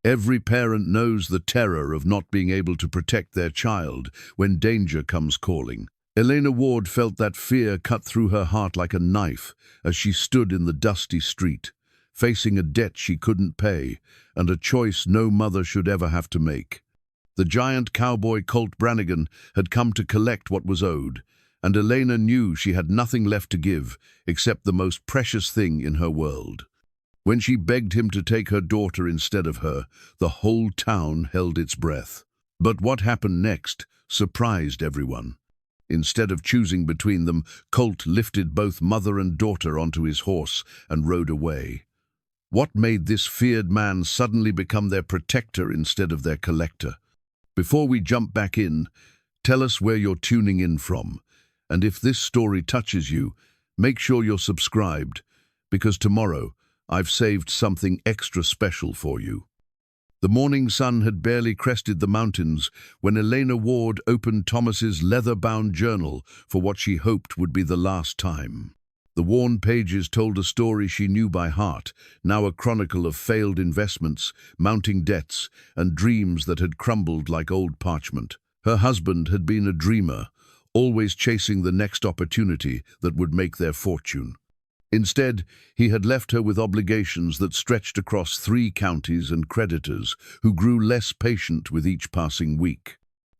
Every parent knows the terror of not being able to protect their child when danger comes calling. Elena Ward felt that fear cut through her heart like a knife as she stood in the dusty street, facing a debt she couldn't pay and a choice no mother should ever have to make. The giant cowboy Colt Brannigan had come to collect what was owed, and Elena knew she had nothing left to give except the most precious thing in her world. When she begged him to take her daughter instead of her, the whole town held its breath. But what happened next surprised everyone. Instead of choosing between them, Colt lifted both mother and daughter onto his horse and rode away. What made this feared man suddenly become their protector instead of their collector? Before we jump back in, tell us where you're tuning in from. And if this story touches you, make sure you're subscribed, because tomorrow I've saved something extra special for you. The morning sun had barely crested the mountains when Elena Ward opened Thomas's leather-bound journal for what she hoped would be the last time. The worn pages told a story she knew by heart, now a chronicle of failed investments, mounting debts, and dreams that had crumbled like old parchment. Her husband had been a dreamer, always chasing the next opportunity that would make their fortune. Instead, he had left her with obligations that stretched across 3 counties and creditors who grew less patient with each passing week.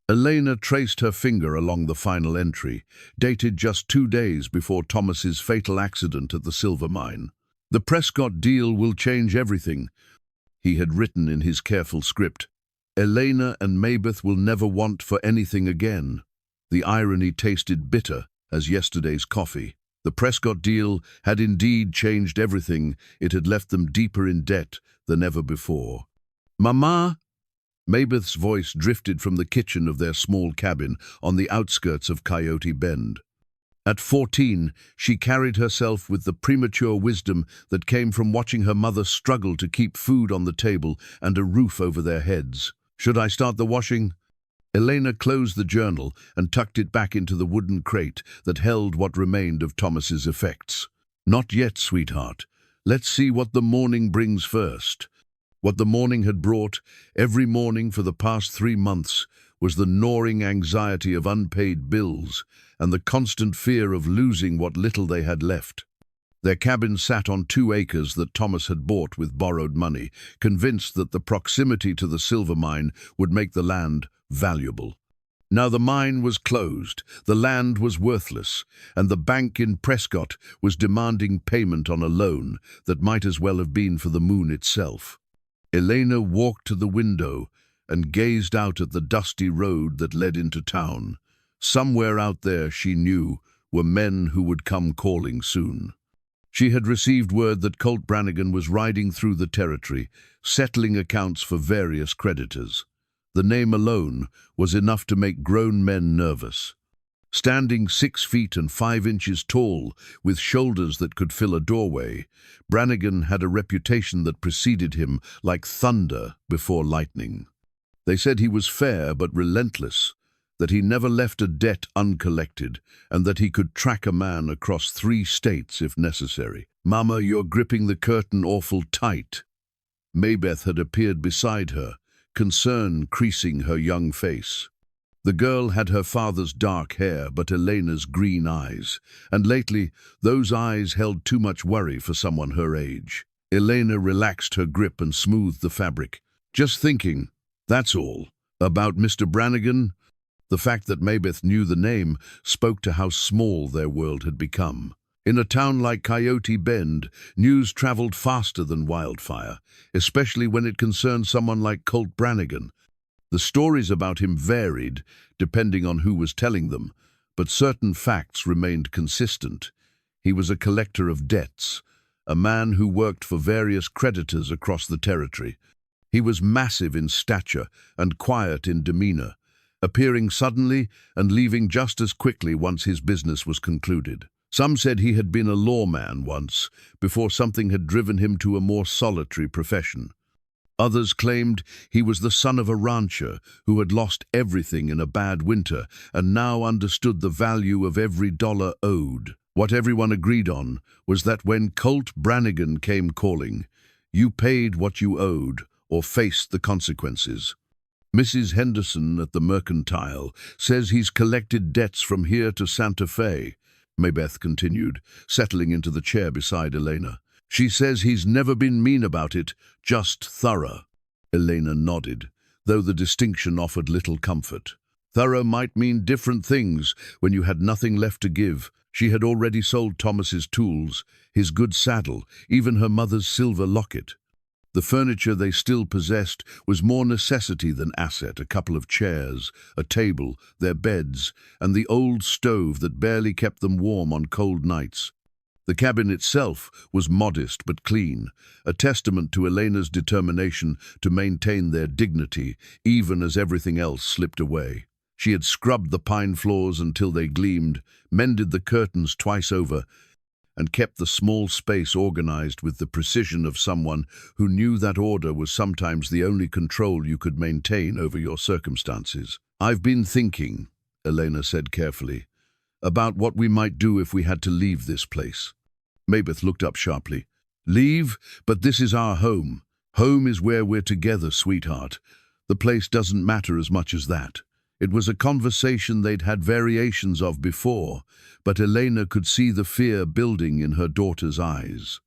Elena traced her finger along the final entry, dated just 2 days before Thomas's fatal accident at the silver mine. "The Prescott deal will change everything," he had written in his careful script. "Elena and Mabeth will never want for anything again." The irony tasted bitter as yesterday's coffee. The Prescott deal had indeed changed everything. It had left them deeper in debt than ever before. "Mama?" Mabeth's voice drifted from the kitchen of their small cabin on the outskirts of Coyote Bend. At 14, she carried herself with the premature wisdom that came from watching her mother struggle to keep food on the table and a roof over their heads. "Should I start the washing?" Elena closed the journal and tucked it back into the wooden crate that held what remained of Thomas's effects. "Not yet, sweetheart. Let's see what the morning brings first." What the morning had brought, every morning for the past 3 months, was the gnawing anxiety of unpaid bills and the constant fear of losing what little they had left. Their cabin sat on 2 acres that Thomas had bought with borrowed money, convinced that the proximity to the silver mine would make the land valuable. Now the mine was closed, the land was worthless, and the bank in Prescott was demanding payment on a loan that might as well have been for the moon itself. Elena walked to the window and gazed out at the dusty road that led into town. Somewhere out there, she knew, were men who would come calling soon. She had received word that Colt Brannigan was riding through the territory, settling accounts for various creditors. The name alone was enough to make grown men nervous. Standing 6 feet and 5 inches tall, with shoulders that could fill a doorway, Brannigan had a reputation that preceded him like thunder before lightning. They said he was fair but relentless, that he never left a debt uncollected, and that he could track a man across 3 states if necessary. "Mama, you're gripping the curtain awful tight." Mabeth had appeared beside her, concern creasing her young face. The girl had her father's dark hair but Elena's green eyes, and lately those eyes held too much worry for someone her age. Elena relaxed her grip and smoothed the fabric. "Just thinking, that's all. About Mr. Brannigan?" The fact that Mabeth knew the name spoke to how small their world had become. In a town like Coyote Bend, news traveled faster than wildfire, especially when it concerned someone like Colt Brannigan. The stories about him varied, depending on who was telling them, but certain facts remained consistent. He was a collector of debts, a man who worked for various creditors across the territory. He was massive in stature and quiet in demeanor, appearing suddenly and leaving just as quickly once his business was concluded. Some said he had been a lawman once, before something had driven him to a more solitary profession. Others claimed he was the son of a rancher who had lost everything in a bad winter and now understood the value of every dollar owed. What everyone agreed on was that when Colt Brannigan came calling, you paid what you owed or face the consequences. Mrs. Henderson at the Mercantile says he's collected debts from here to Santa Fe, Maybeth continued, settling into the chair beside Elena. She says he's never been mean about it, just thorough. Elena nodded, though the distinction offered little comfort. Thorough might mean different things when you had nothing left to give. She had already sold Thomas's tools, his good saddle, even her mother's silver locket. The furniture they still possessed was more necessity than asset: a couple of chairs, a table, their beds, and the old stove that barely kept them warm on cold nights. The cabin itself was modest but clean, a testament to Elena's determination to maintain their dignity, even as everything else slipped away. She had scrubbed the pine floors until they gleamed, mended the curtains twice over, and kept the small space organized with the precision of someone who knew that order was sometimes the only control you could maintain over your circumstances. "I've been thinking," Elena said carefully, "about what we might do if we had to leave this place." Maybeth looked up sharply. "Leave? But this is our home. Home is where we're together, sweetheart. The place doesn't matter as much as that." It was a conversation they'd had variations of before, but Elena could see the fear building in her daughter's eyes.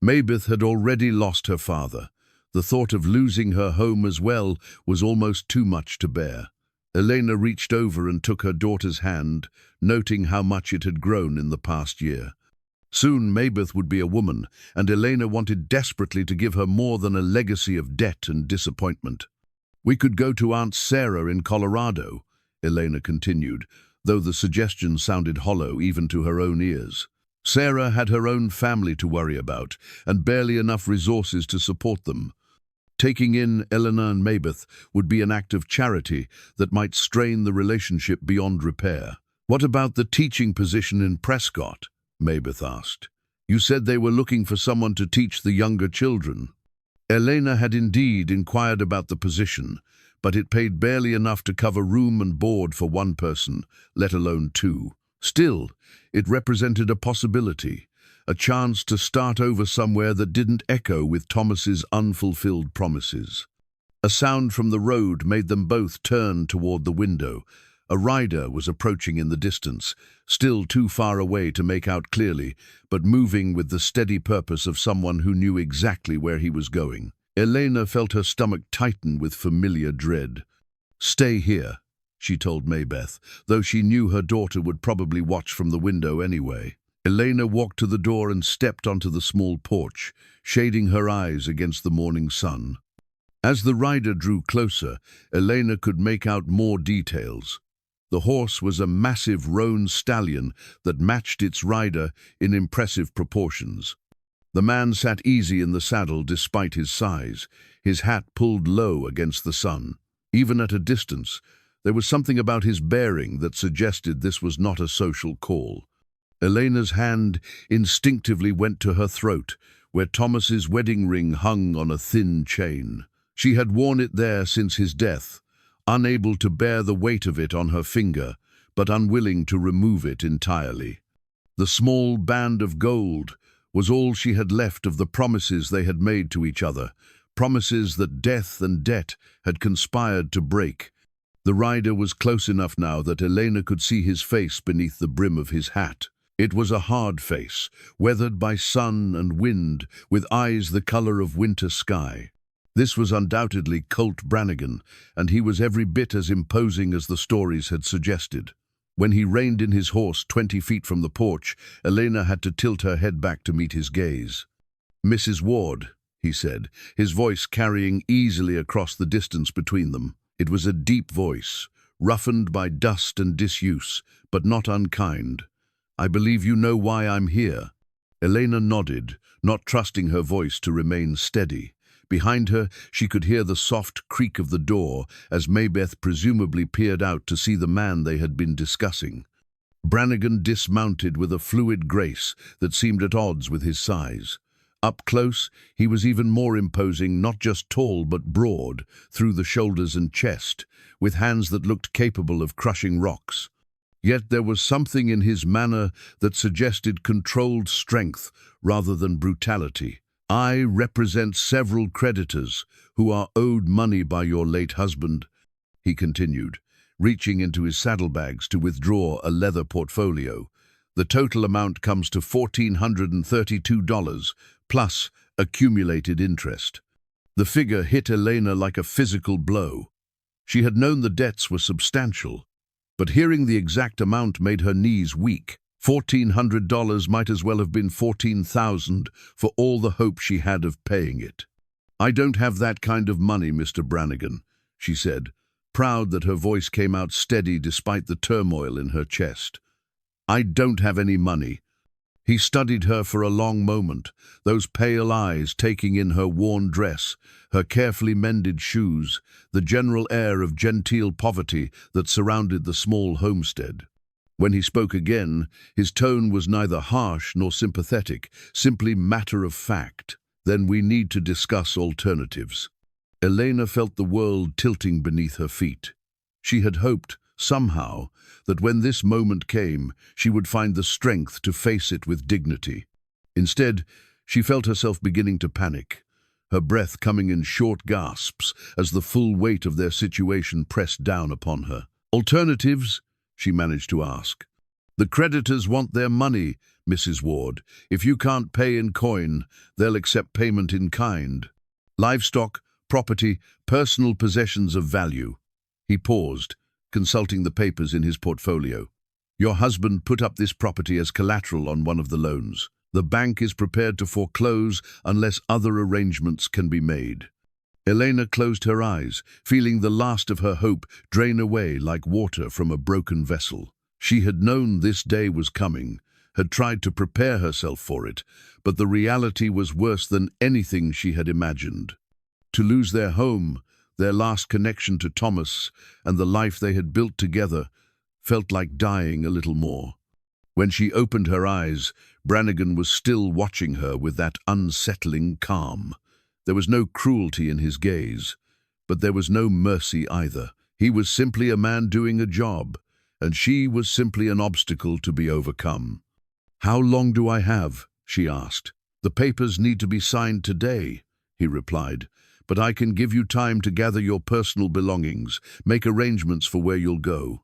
Maybeth had already lost her father. The thought of losing her home as well was almost too much to bear. Elena reached over and took her daughter's hand, noting how much it had grown in the past year. Soon Maybeth would be a woman, and Elena wanted desperately to give her more than a legacy of debt and disappointment. "We could go to Aunt Sarah in Colorado," Elena continued, though the suggestion sounded hollow even to her own ears. Sarah had her own family to worry about, and barely enough resources to support them. Taking in Elena and Maybeth would be an act of charity that might strain the relationship beyond repair. "What about the teaching position in Prescott?" Maybeth asked. "You said they were looking for someone to teach the younger children." Elena had indeed inquired about the position, but it paid barely enough to cover room and board for one person, let alone two. Still, it represented a possibility, a chance to start over somewhere that didn't echo with Thomas's unfulfilled promises. A sound from the road made them both turn toward the window. A rider was approaching in the distance, still too far away to make out clearly, but moving with the steady purpose of someone who knew exactly where he was going. Elena felt her stomach tighten with familiar dread. "Stay here," she told Maybeth, though she knew her daughter would probably watch from the window anyway. Elena walked to the door and stepped onto the small porch, shading her eyes against the morning sun. As the rider drew closer, Elena could make out more details. The horse was a massive roan stallion that matched its rider in impressive proportions. The man sat easy in the saddle despite his size, his hat pulled low against the sun. Even at a distance, there was something about his bearing that suggested this was not a social call. Elena's hand instinctively went to her throat, where Thomas's wedding ring hung on a thin chain. She had worn it there since his death, unable to bear the weight of it on her finger, but unwilling to remove it entirely. The small band of gold was all she had left of the promises they had made to each other, promises that death and debt had conspired to break. The rider was close enough now that Elena could see his face beneath the brim of his hat. It was a hard face, weathered by sun and wind, with eyes the color of winter sky. This was undoubtedly Colt Brannigan, and he was every bit as imposing as the stories had suggested. When he reined in his horse 20 feet from the porch, Elena had to tilt her head back to meet his gaze. "Mrs. Ward," he said, his voice carrying easily across the distance between them. It was a deep voice, roughened by dust and disuse, but not unkind. "I believe you know why I'm here." Elena nodded, not trusting her voice to remain steady. Behind her, she could hear the soft creak of the door as Maybeth presumably peered out to see the man they had been discussing. Brannigan dismounted with a fluid grace that seemed at odds with his size. Up close, he was even more imposing, not just tall but broad, through the shoulders and chest, with hands that looked capable of crushing rocks. Yet there was something in his manner that suggested controlled strength rather than brutality. I represent several creditors who are owed money by your late husband, he continued, reaching into his saddlebags to withdraw a leather portfolio. The total amount comes to $1,432, plus accumulated interest. The figure hit Elena like a physical blow. She had known the debts were substantial, but hearing the exact amount made her knees weak. $1,400 might as well have been $14,000 for all the hope she had of paying it. I don't have that kind of money, Mr. Brannigan, she said, proud that her voice came out steady despite the turmoil in her chest. I don't have any money. He studied her for a long moment, those pale eyes taking in her worn dress, her carefully mended shoes, the general air of genteel poverty that surrounded the small homestead. When he spoke again, his tone was neither harsh nor sympathetic, simply matter of fact. Then we need to discuss alternatives. Elena felt the world tilting beneath her feet. She had hoped, somehow, that when this moment came, she would find the strength to face it with dignity. Instead, she felt herself beginning to panic, her breath coming in short gasps as the full weight of their situation pressed down upon her. Alternatives? She managed to ask. The creditors want their money, Mrs. Ward. If you can't pay in coin, they'll accept payment in kind. Livestock, property, personal possessions of value. He paused, consulting the papers in his portfolio. Your husband put up this property as collateral on one of the loans. The bank is prepared to foreclose unless other arrangements can be made. Elena closed her eyes, feeling the last of her hope drain away like water from a broken vessel. She had known this day was coming, had tried to prepare herself for it, but the reality was worse than anything she had imagined. To lose their home, their last connection to Thomas, and the life they had built together, felt like dying a little more. When she opened her eyes, Brannigan was still watching her with that unsettling calm. There was no cruelty in his gaze, but there was no mercy either. He was simply a man doing a job, and she was simply an obstacle to be overcome. How long do I have? She asked. The papers need to be signed today, he replied. But I can give you time to gather your personal belongings, make arrangements for where you'll go.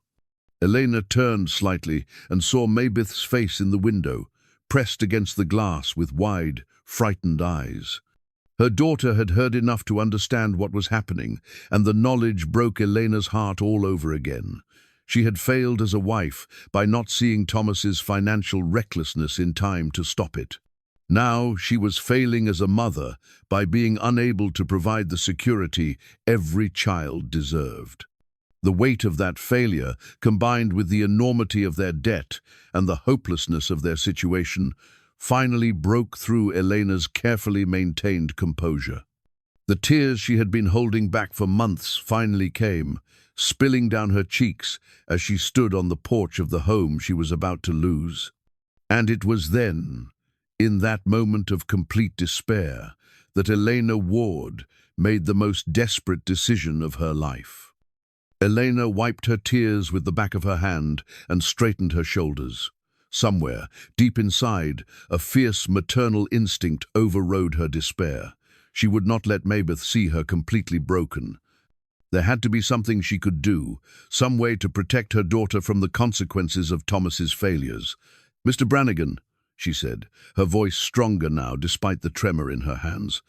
Elena turned slightly and saw Maybeth's face in the window, pressed against the glass with wide, frightened eyes. Her daughter had heard enough to understand what was happening, and the knowledge broke Elena's heart all over again. She had failed as a wife by not seeing Thomas's financial recklessness in time to stop it. Now she was failing as a mother by being unable to provide the security every child deserved. The weight of that failure, combined with the enormity of their debt and the hopelessness of their situation, finally broke through Elena's carefully maintained composure. The tears she had been holding back for months finally came, spilling down her cheeks as she stood on the porch of the home she was about to lose. And it was then, in that moment of complete despair, that Elena Ward made the most desperate decision of her life. Elena wiped her tears with the back of her hand and straightened her shoulders. Somewhere, deep inside, a fierce maternal instinct overrode her despair. She would not let Maybeth see her completely broken. There had to be something she could do, some way to protect her daughter from the consequences of Thomas's failures. "Mr. Brannigan," she said, her voice stronger now despite the tremor in her hands.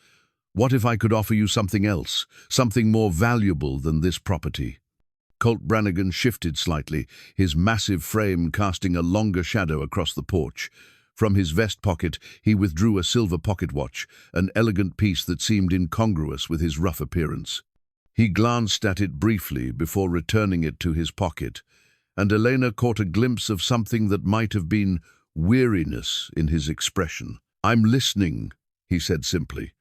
"What if I could offer you something else, something more valuable than this property?" Colt Brannigan shifted slightly, his massive frame casting a longer shadow across the porch. From his vest pocket, he withdrew a silver pocket watch, an elegant piece that seemed incongruous with his rough appearance. He glanced at it briefly before returning it to his pocket, and Elena caught a glimpse of something that might have been weariness in his expression. "I'm listening," he said simply.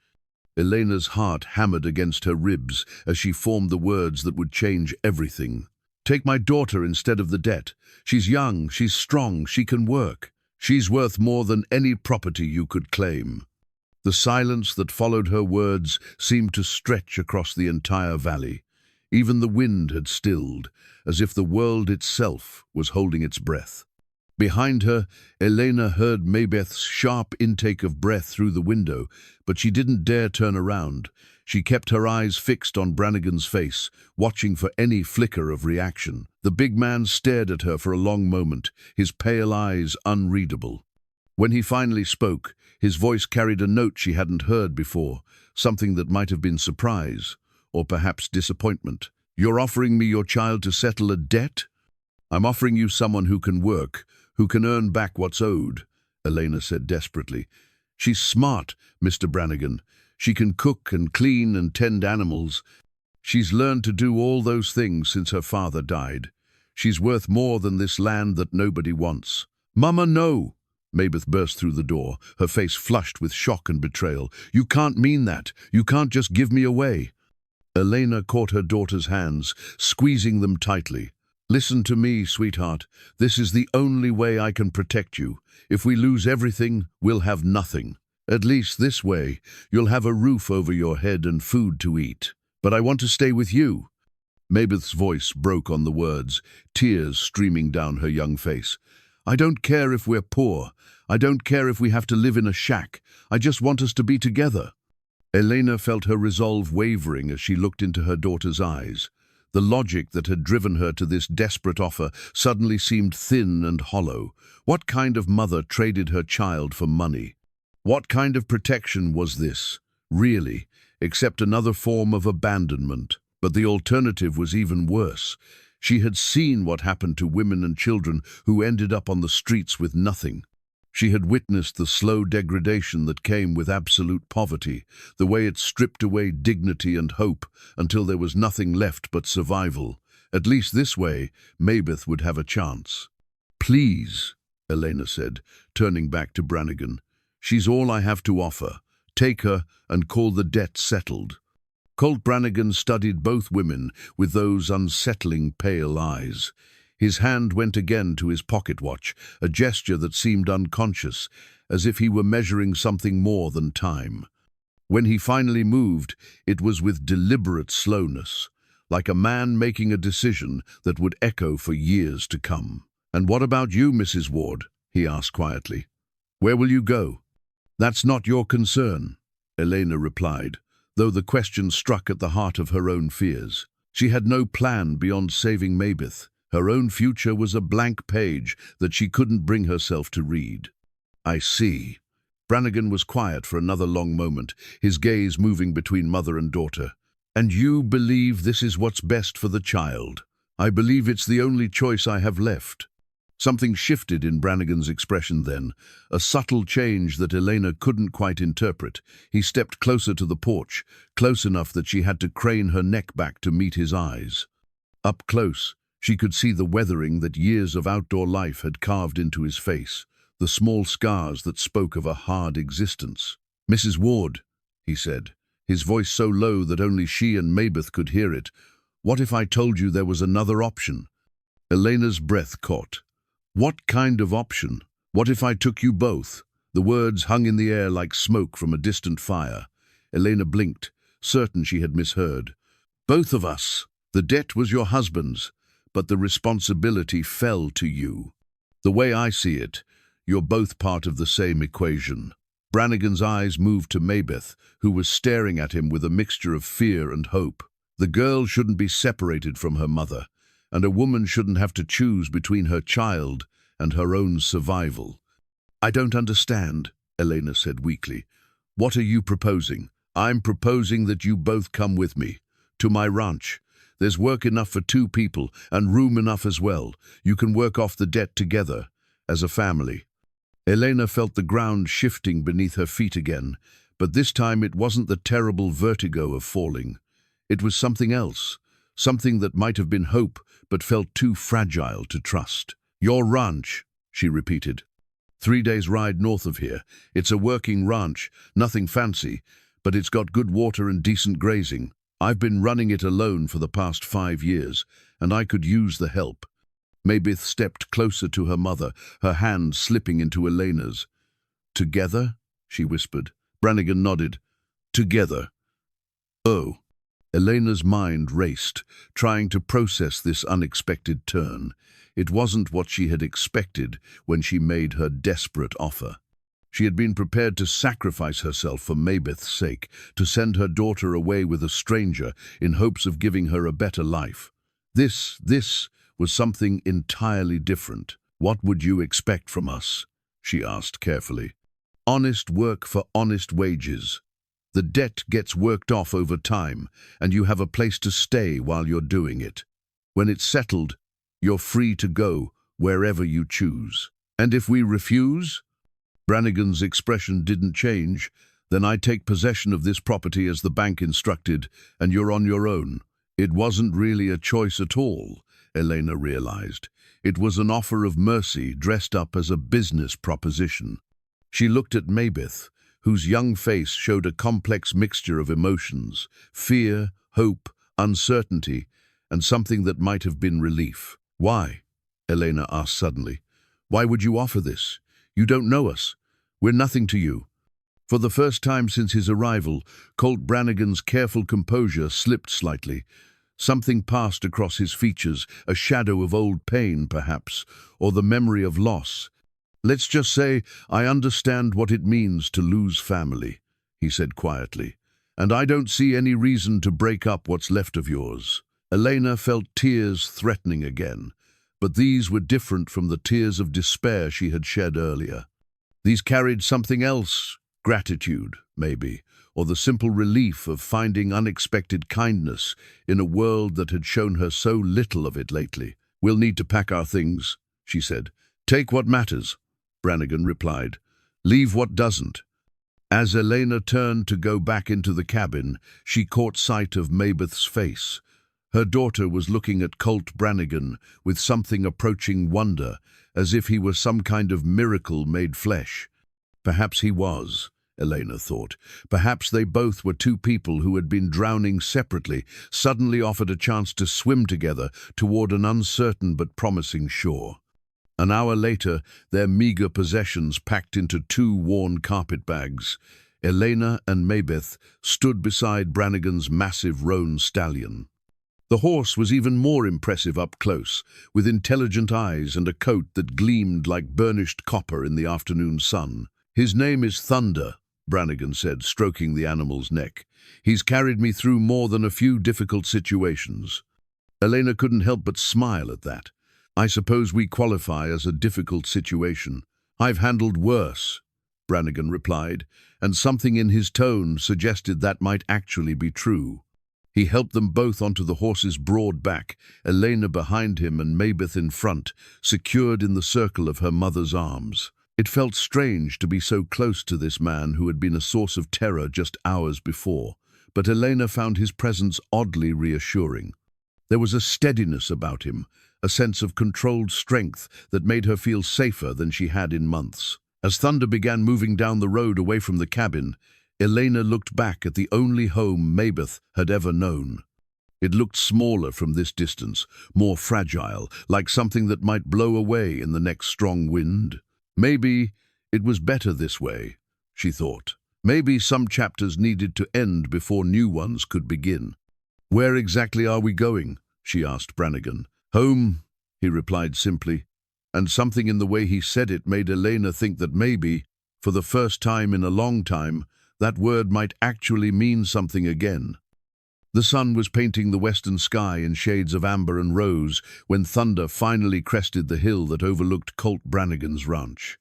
Elena's heart hammered against her ribs as she formed the words that would change everything. "Take my daughter instead of the debt. She's young, she's strong, she can work. She's worth more than any property you could claim." The silence that followed her words seemed to stretch across the entire valley. Even the wind had stilled, as if the world itself was holding its breath. Behind her, Elena heard Maybeth's sharp intake of breath through the window, but she didn't dare turn around. She kept her eyes fixed on Brannigan's face, watching for any flicker of reaction. The big man stared at her for a long moment, his pale eyes unreadable. When he finally spoke, his voice carried a note she hadn't heard before, something that might have been surprise, or perhaps disappointment. "You're offering me your child to settle a debt?" "I'm offering you someone who can work, who can earn back what's owed," Elena said desperately. "She's smart, Mr. Brannigan. She can cook and clean and tend animals. She's learned to do all those things since her father died. She's worth more than this land that nobody wants." "Mama, no!" Maybeth burst through the door, her face flushed with shock and betrayal. "You can't mean that. You can't just give me away." Elena caught her daughter's hands, squeezing them tightly. "Listen to me, sweetheart. This is the only way I can protect you. If we lose everything, we'll have nothing. At least this way, you'll have a roof over your head and food to eat. But I want to stay with you." Maybeth's voice broke on the words, tears streaming down her young face. "I don't care if we're poor. I don't care if we have to live in a shack. I just want us to be together." Elena felt her resolve wavering as she looked into her daughter's eyes. The logic that had driven her to this desperate offer suddenly seemed thin and hollow. What kind of mother traded her child for money? What kind of protection was this, really, except another form of abandonment? But the alternative was even worse. She had seen what happened to women and children who ended up on the streets with nothing. She had witnessed the slow degradation that came with absolute poverty, the way it stripped away dignity and hope until there was nothing left but survival. At least this way, Maybeth would have a chance. "Please," Elena said, turning back to Brannigan. "She's all I have to offer. Take her and call the debt settled." Colt Brannigan studied both women with those unsettling pale eyes. His hand went again to his pocket watch, a gesture that seemed unconscious, as if he were measuring something more than time. When he finally moved, it was with deliberate slowness, like a man making a decision that would echo for years to come. "And what about you, Mrs. Ward?" he asked quietly. "Where will you go?" "That's not your concern," Elena replied, though the question struck at the heart of her own fears. She had no plan beyond saving Maybeth. Her own future was a blank page that she couldn't bring herself to read. "I see." Brannigan was quiet for another long moment, his gaze moving between mother and daughter. "And you believe this is what's best for the child?" "I believe it's the only choice I have left." Something shifted in Brannigan's expression then, a subtle change that Elena couldn't quite interpret. He stepped closer to the porch, close enough that she had to crane her neck back to meet his eyes. Up close, she could see the weathering that years of outdoor life had carved into his face, the small scars that spoke of a hard existence. "Mrs. Ward," he said, his voice so low that only she and Maybeth could hear it, "what if I told you there was another option?" Elena's breath caught. "What kind of option? What if I took you both?" The words hung in the air like smoke from a distant fire. Elena blinked, certain she had misheard. "Both of us. The debt was your husband's, but the responsibility fell to you. The way I see it, you're both part of the same equation." Brannigan's eyes moved to Maybeth, who was staring at him with a mixture of fear and hope. The girl shouldn't be separated from her mother, and a woman shouldn't have to choose between her child and her own survival. "I don't understand," Elena said weakly. "What are you proposing?" "I'm proposing that you both come with me, to my ranch. There's work enough for 2 people, and room enough as well. You can work off the debt together, as a family." Elena felt the ground shifting beneath her feet again, but this time it wasn't the terrible vertigo of falling. It was something else, something that might have been hope, but felt too fragile to trust. "Your ranch," she repeated. 3 days' ride north of here. It's a working ranch, nothing fancy, but it's got good water and decent grazing. I've been running it alone for the past 5 years, and I could use the help." Maybeth stepped closer to her mother, her hand slipping into Elena's. "Together?" she whispered. Brannigan nodded. "Together." "Oh." Elena's mind raced, trying to process this unexpected turn. It wasn't what she had expected when she made her desperate offer. She had been prepared to sacrifice herself for Mabeth's sake, to send her daughter away with a stranger in hopes of giving her a better life. This was something entirely different. "What would you expect from us?" she asked carefully. "Honest work for honest wages. The debt gets worked off over time, and you have a place to stay while you're doing it. When it's settled, you're free to go wherever you choose. And if we refuse?" Brannigan's expression didn't change. "Then I take possession of this property as the bank instructed, and you're on your own." It wasn't really a choice at all, Elena realized. It was an offer of mercy dressed up as a business proposition. She looked at Mabeth, whose young face showed a complex mixture of emotions: fear, hope, uncertainty, and something that might have been relief. "Why?" Elena asked suddenly. "Why would you offer this? You don't know us. We're nothing to you." For the first time since his arrival, Colt Brannigan's careful composure slipped slightly. Something passed across his features, a shadow of old pain, perhaps, or the memory of loss. "Let's just say I understand what it means to lose family," he said quietly, "and I don't see any reason to break up what's left of yours." Elena felt tears threatening again, but these were different from the tears of despair she had shed earlier. These carried something else: gratitude, maybe, or the simple relief of finding unexpected kindness in a world that had shown her so little of it lately. "We'll need to pack our things," she said. "Take what matters," Brannigan replied. "Leave what doesn't." As Elena turned to go back into the cabin, she caught sight of Mabeth's face. Her daughter was looking at Colt Brannigan with something approaching wonder, as if he were some kind of miracle made flesh. Perhaps he was, Elena thought. Perhaps they both were two people who had been drowning separately, suddenly offered a chance to swim together toward an uncertain but promising shore. An hour later, their meager possessions packed into 2 worn carpet bags, Elena and Mabeth stood beside Brannigan's massive roan stallion. The horse was even more impressive up close, with intelligent eyes and a coat that gleamed like burnished copper in the afternoon sun. "His name is Thunder," Brannigan said, stroking the animal's neck. "He's carried me through more than a few difficult situations." Elena couldn't help but smile at that. "I suppose we qualify as a difficult situation." "I've handled worse," Brannigan replied, and something in his tone suggested that might actually be true. He helped them both onto the horse's broad back, Elena behind him and Mabeth in front, secured in the circle of her mother's arms. It felt strange to be so close to this man who had been a source of terror just hours before, but Elena found his presence oddly reassuring. There was a steadiness about him, a sense of controlled strength that made her feel safer than she had in months. As Thunder began moving down the road away from the cabin, Elena looked back at the only home Mabeth had ever known. It looked smaller from this distance, more fragile, like something that might blow away in the next strong wind. Maybe it was better this way, she thought. Maybe some chapters needed to end before new ones could begin. "Where exactly are we going?" she asked Brannigan. "Home," he replied simply, and something in the way he said it made Elena think that maybe, for the first time in a long time, that word might actually mean something again. The sun was painting the western sky in shades of amber and rose when Thunder finally crested the hill that overlooked Colt Brannigan's ranch.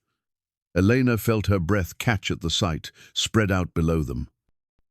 Elena felt her breath catch at the sight, spread out below them.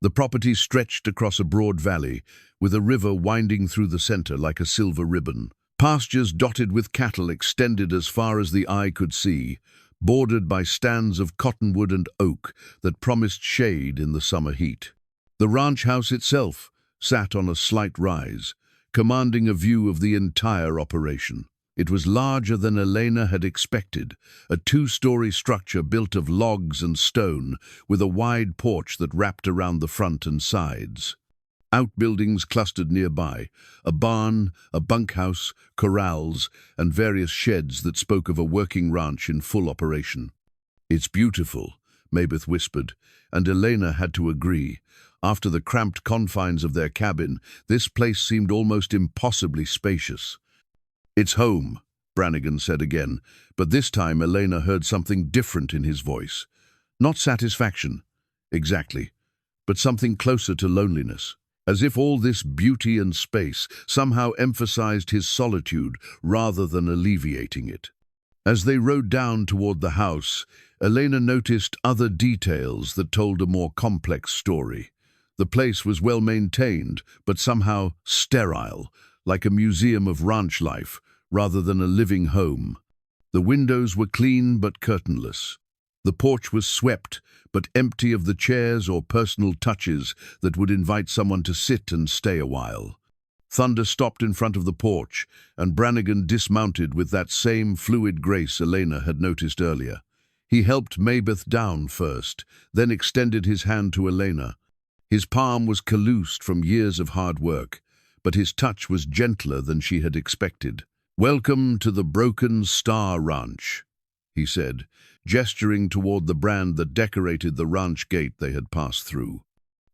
The property stretched across a broad valley, with a river winding through the center like a silver ribbon. Pastures dotted with cattle extended as far as the eye could see, bordered by stands of cottonwood and oak that promised shade in the summer heat. The ranch house itself sat on a slight rise, commanding a view of the entire operation. It was larger than Elena had expected, a 2-story structure built of logs and stone, with a wide porch that wrapped around the front and sides. Outbuildings clustered nearby, a barn, a bunkhouse, corrals, and various sheds that spoke of a working ranch in full operation. "It's beautiful," Mabeth whispered, and Elena had to agree. After the cramped confines of their cabin, this place seemed almost impossibly spacious. "It's home," Brannigan said again, but this time Elena heard something different in his voice. Not satisfaction, exactly, but something closer to loneliness, as if all this beauty and space somehow emphasized his solitude rather than alleviating it. As they rode down toward the house, Elena noticed other details that told a more complex story. The place was well maintained, but somehow sterile, like a museum of ranch life rather than a living home. The windows were clean but curtainless. The porch was swept, but empty of the chairs or personal touches that would invite someone to sit and stay a while. Thunder stopped in front of the porch, and Brannigan dismounted with that same fluid grace Elena had noticed earlier. He helped Mabeth down first, then extended his hand to Elena. His palm was calloused from years of hard work, but his touch was gentler than she had expected. "Welcome to the Broken Star Ranch," he said, gesturing toward the brand that decorated the ranch gate they had passed through.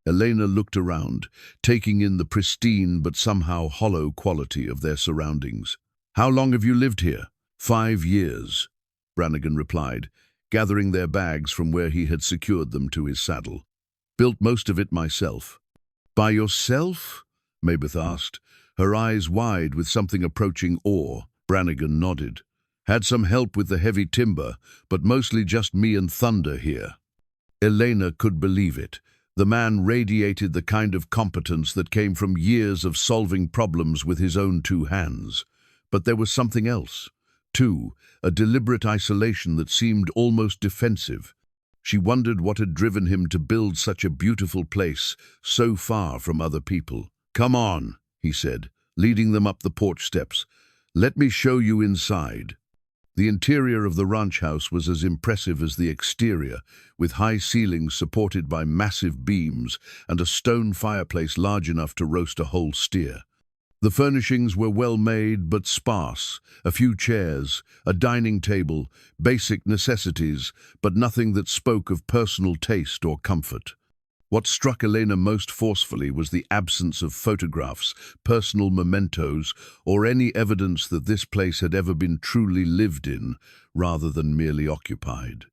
Elena looked around, taking in the pristine but somehow hollow quality of their surroundings. "How long have you lived here?" "5 years," Brannigan replied, gathering their bags from where he had secured them to his saddle. "Built most of it myself." "By yourself?" Mabeth asked, her eyes wide with something approaching awe. Brannigan nodded. "Had some help with the heavy timber, but mostly just me and Thunder here." Elena could believe it. The man radiated the kind of competence that came from years of solving problems with his own 2 hands. But there was something else, too, a deliberate isolation that seemed almost defensive. She wondered what had driven him to build such a beautiful place so far from other people. "Come on," he said, leading them up the porch steps. "Let me show you inside." The interior of the ranch house was as impressive as the exterior, with high ceilings supported by massive beams and a stone fireplace large enough to roast a whole steer. The furnishings were well made but sparse, a few chairs, a dining table, basic necessities, but nothing that spoke of personal taste or comfort. What struck Elena most forcefully was the absence of photographs, personal mementos, or any evidence that this place had ever been truly lived in, rather than merely occupied.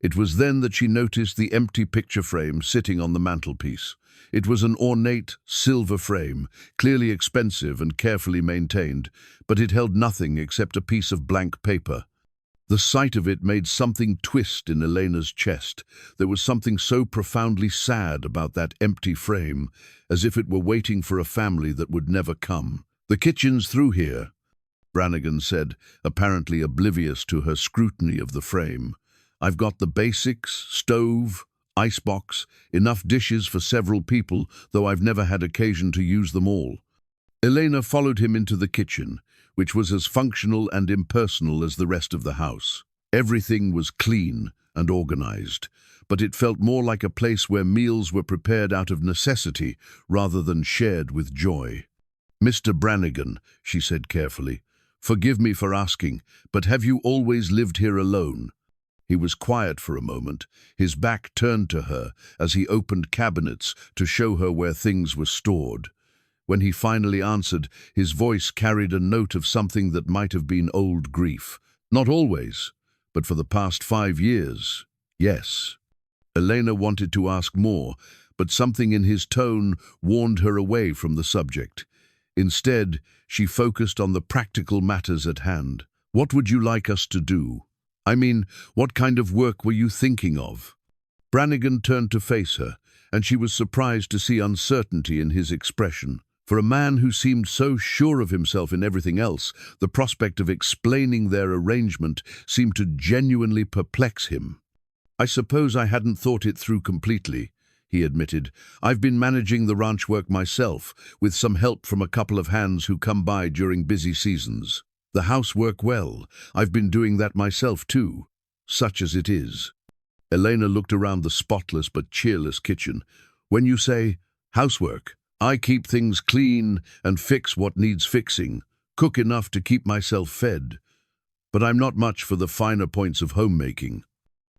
It was then that she noticed the empty picture frame sitting on the mantelpiece. It was an ornate, silver frame, clearly expensive and carefully maintained, but it held nothing except a piece of blank paper. The sight of it made something twist in Elena's chest. There was something so profoundly sad about that empty frame, as if it were waiting for a family that would never come. "The kitchen's through here," Brannigan said, apparently oblivious to her scrutiny of the frame. "I've got the basics, stove, icebox, enough dishes for several people, though I've never had occasion to use them all." Elena followed him into the kitchen, which was as functional and impersonal as the rest of the house. Everything was clean and organized, but it felt more like a place where meals were prepared out of necessity rather than shared with joy. "Mr. Brannigan," she said carefully, "forgive me for asking, but have you always lived here alone?" He was quiet for a moment, his back turned to her as he opened cabinets to show her where things were stored. When he finally answered, his voice carried a note of something that might have been old grief. "Not always, but for the past 5 years, yes." Elena wanted to ask more, but something in his tone warned her away from the subject. Instead, she focused on the practical matters at hand. "What would you like us to do? I mean, what kind of work were you thinking of?" Brannigan turned to face her, and she was surprised to see uncertainty in his expression. For a man who seemed so sure of himself in everything else, the prospect of explaining their arrangement seemed to genuinely perplex him. "I suppose I hadn't thought it through completely," he admitted. "I've been managing the ranch work myself, with some help from a couple of hands who come by during busy seasons. The housework, well, I've been doing that myself too, such as it is." Elena looked around the spotless but cheerless kitchen. "When you say housework, I keep things clean and fix what needs fixing, cook enough to keep myself fed. But I'm not much for the finer points of homemaking."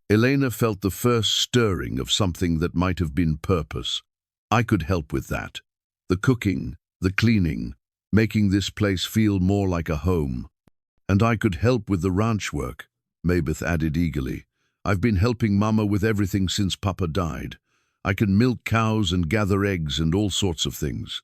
Elena felt the first stirring of something that might have been purpose. I could help with that. The cooking, the cleaning, making this place feel more like a home. And I could help with the ranch work, Mabeth added eagerly. I've been helping Mama with everything since Papa died. I can milk cows and gather eggs and all sorts of things.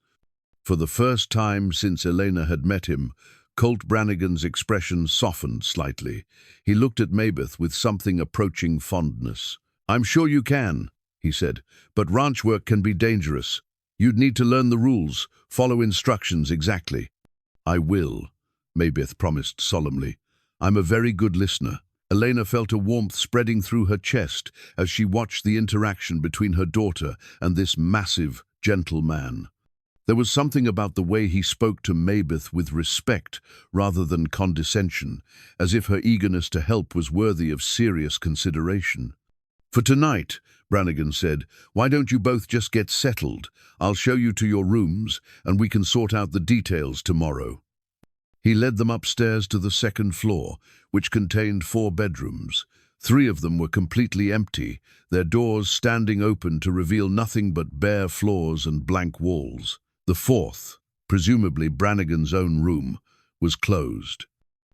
For the first time since Elena had met him, Colt Brannigan's expression softened slightly. He looked at Mabeth with something approaching fondness. I'm sure you can, he said, but ranch work can be dangerous. You'd need to learn the rules, follow instructions exactly. I will, Mabeth promised solemnly. I'm a very good listener. Elena felt a warmth spreading through her chest as she watched the interaction between her daughter and this massive, gentle man. There was something about the way he spoke to Mabeth with respect rather than condescension, as if her eagerness to help was worthy of serious consideration. For tonight, Brannigan said, why don't you both just get settled? I'll show you to your rooms, and we can sort out the details tomorrow. He led them upstairs to the second floor, which contained 4 bedrooms. 3 of them were completely empty, their doors standing open to reveal nothing but bare floors and blank walls. The 4th, presumably Brannigan's own room, was closed.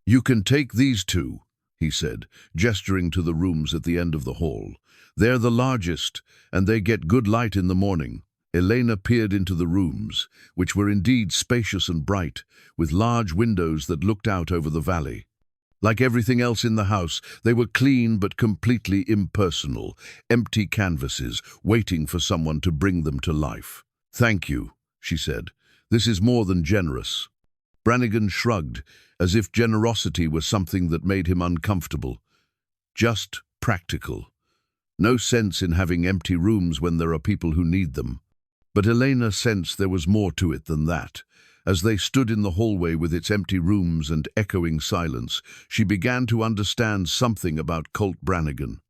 You can take these 2, he said, gesturing to the rooms at the end of the hall. They're the largest, and they get good light in the morning. Elena peered into the rooms, which were indeed spacious and bright, with large windows that looked out over the valley. Like everything else in the house, they were clean but completely impersonal, empty canvases waiting for someone to bring them to life. Thank you, she said. This is more than generous. Brannigan shrugged, as if generosity was something that made him uncomfortable. Just practical. No sense in having empty rooms when there are people who need them. But Elena sensed there was more to it than that. As they stood in the hallway with its empty rooms and echoing silence, she began to understand something about Colt Brannigan.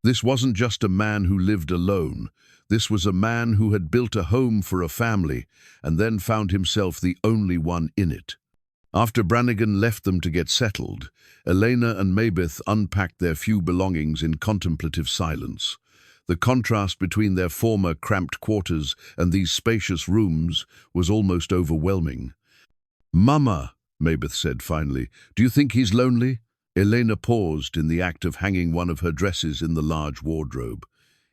This wasn't just a man who lived alone. This was a man who had built a home for a family and then found himself the only one in it. After Brannigan left them to get settled, Elena and Mabeth unpacked their few belongings in contemplative silence. The contrast between their former cramped quarters and these spacious rooms was almost overwhelming. "Mama," Mabeth said finally, "do you think he's lonely?" Elena paused in the act of hanging one of her dresses in the large wardrobe.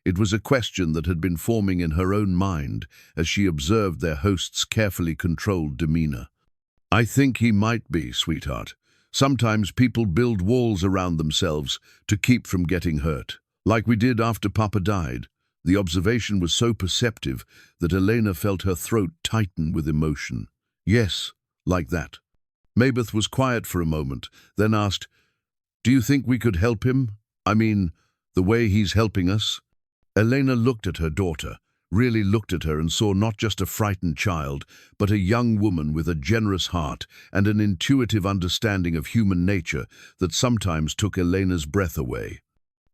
It was a question that had been forming in her own mind as she observed their host's carefully controlled demeanor. "I think he might be, sweetheart. Sometimes people build walls around themselves to keep from getting hurt. Like we did after Papa died." The observation was so perceptive that Elena felt her throat tighten with emotion. "Yes, like that." Mabeth was quiet for a moment, then asked, "Do you think we could help him? I mean, the way he's helping us?" Elena looked at her daughter, really looked at her and saw not just a frightened child, but a young woman with a generous heart and an intuitive understanding of human nature that sometimes took Elena's breath away.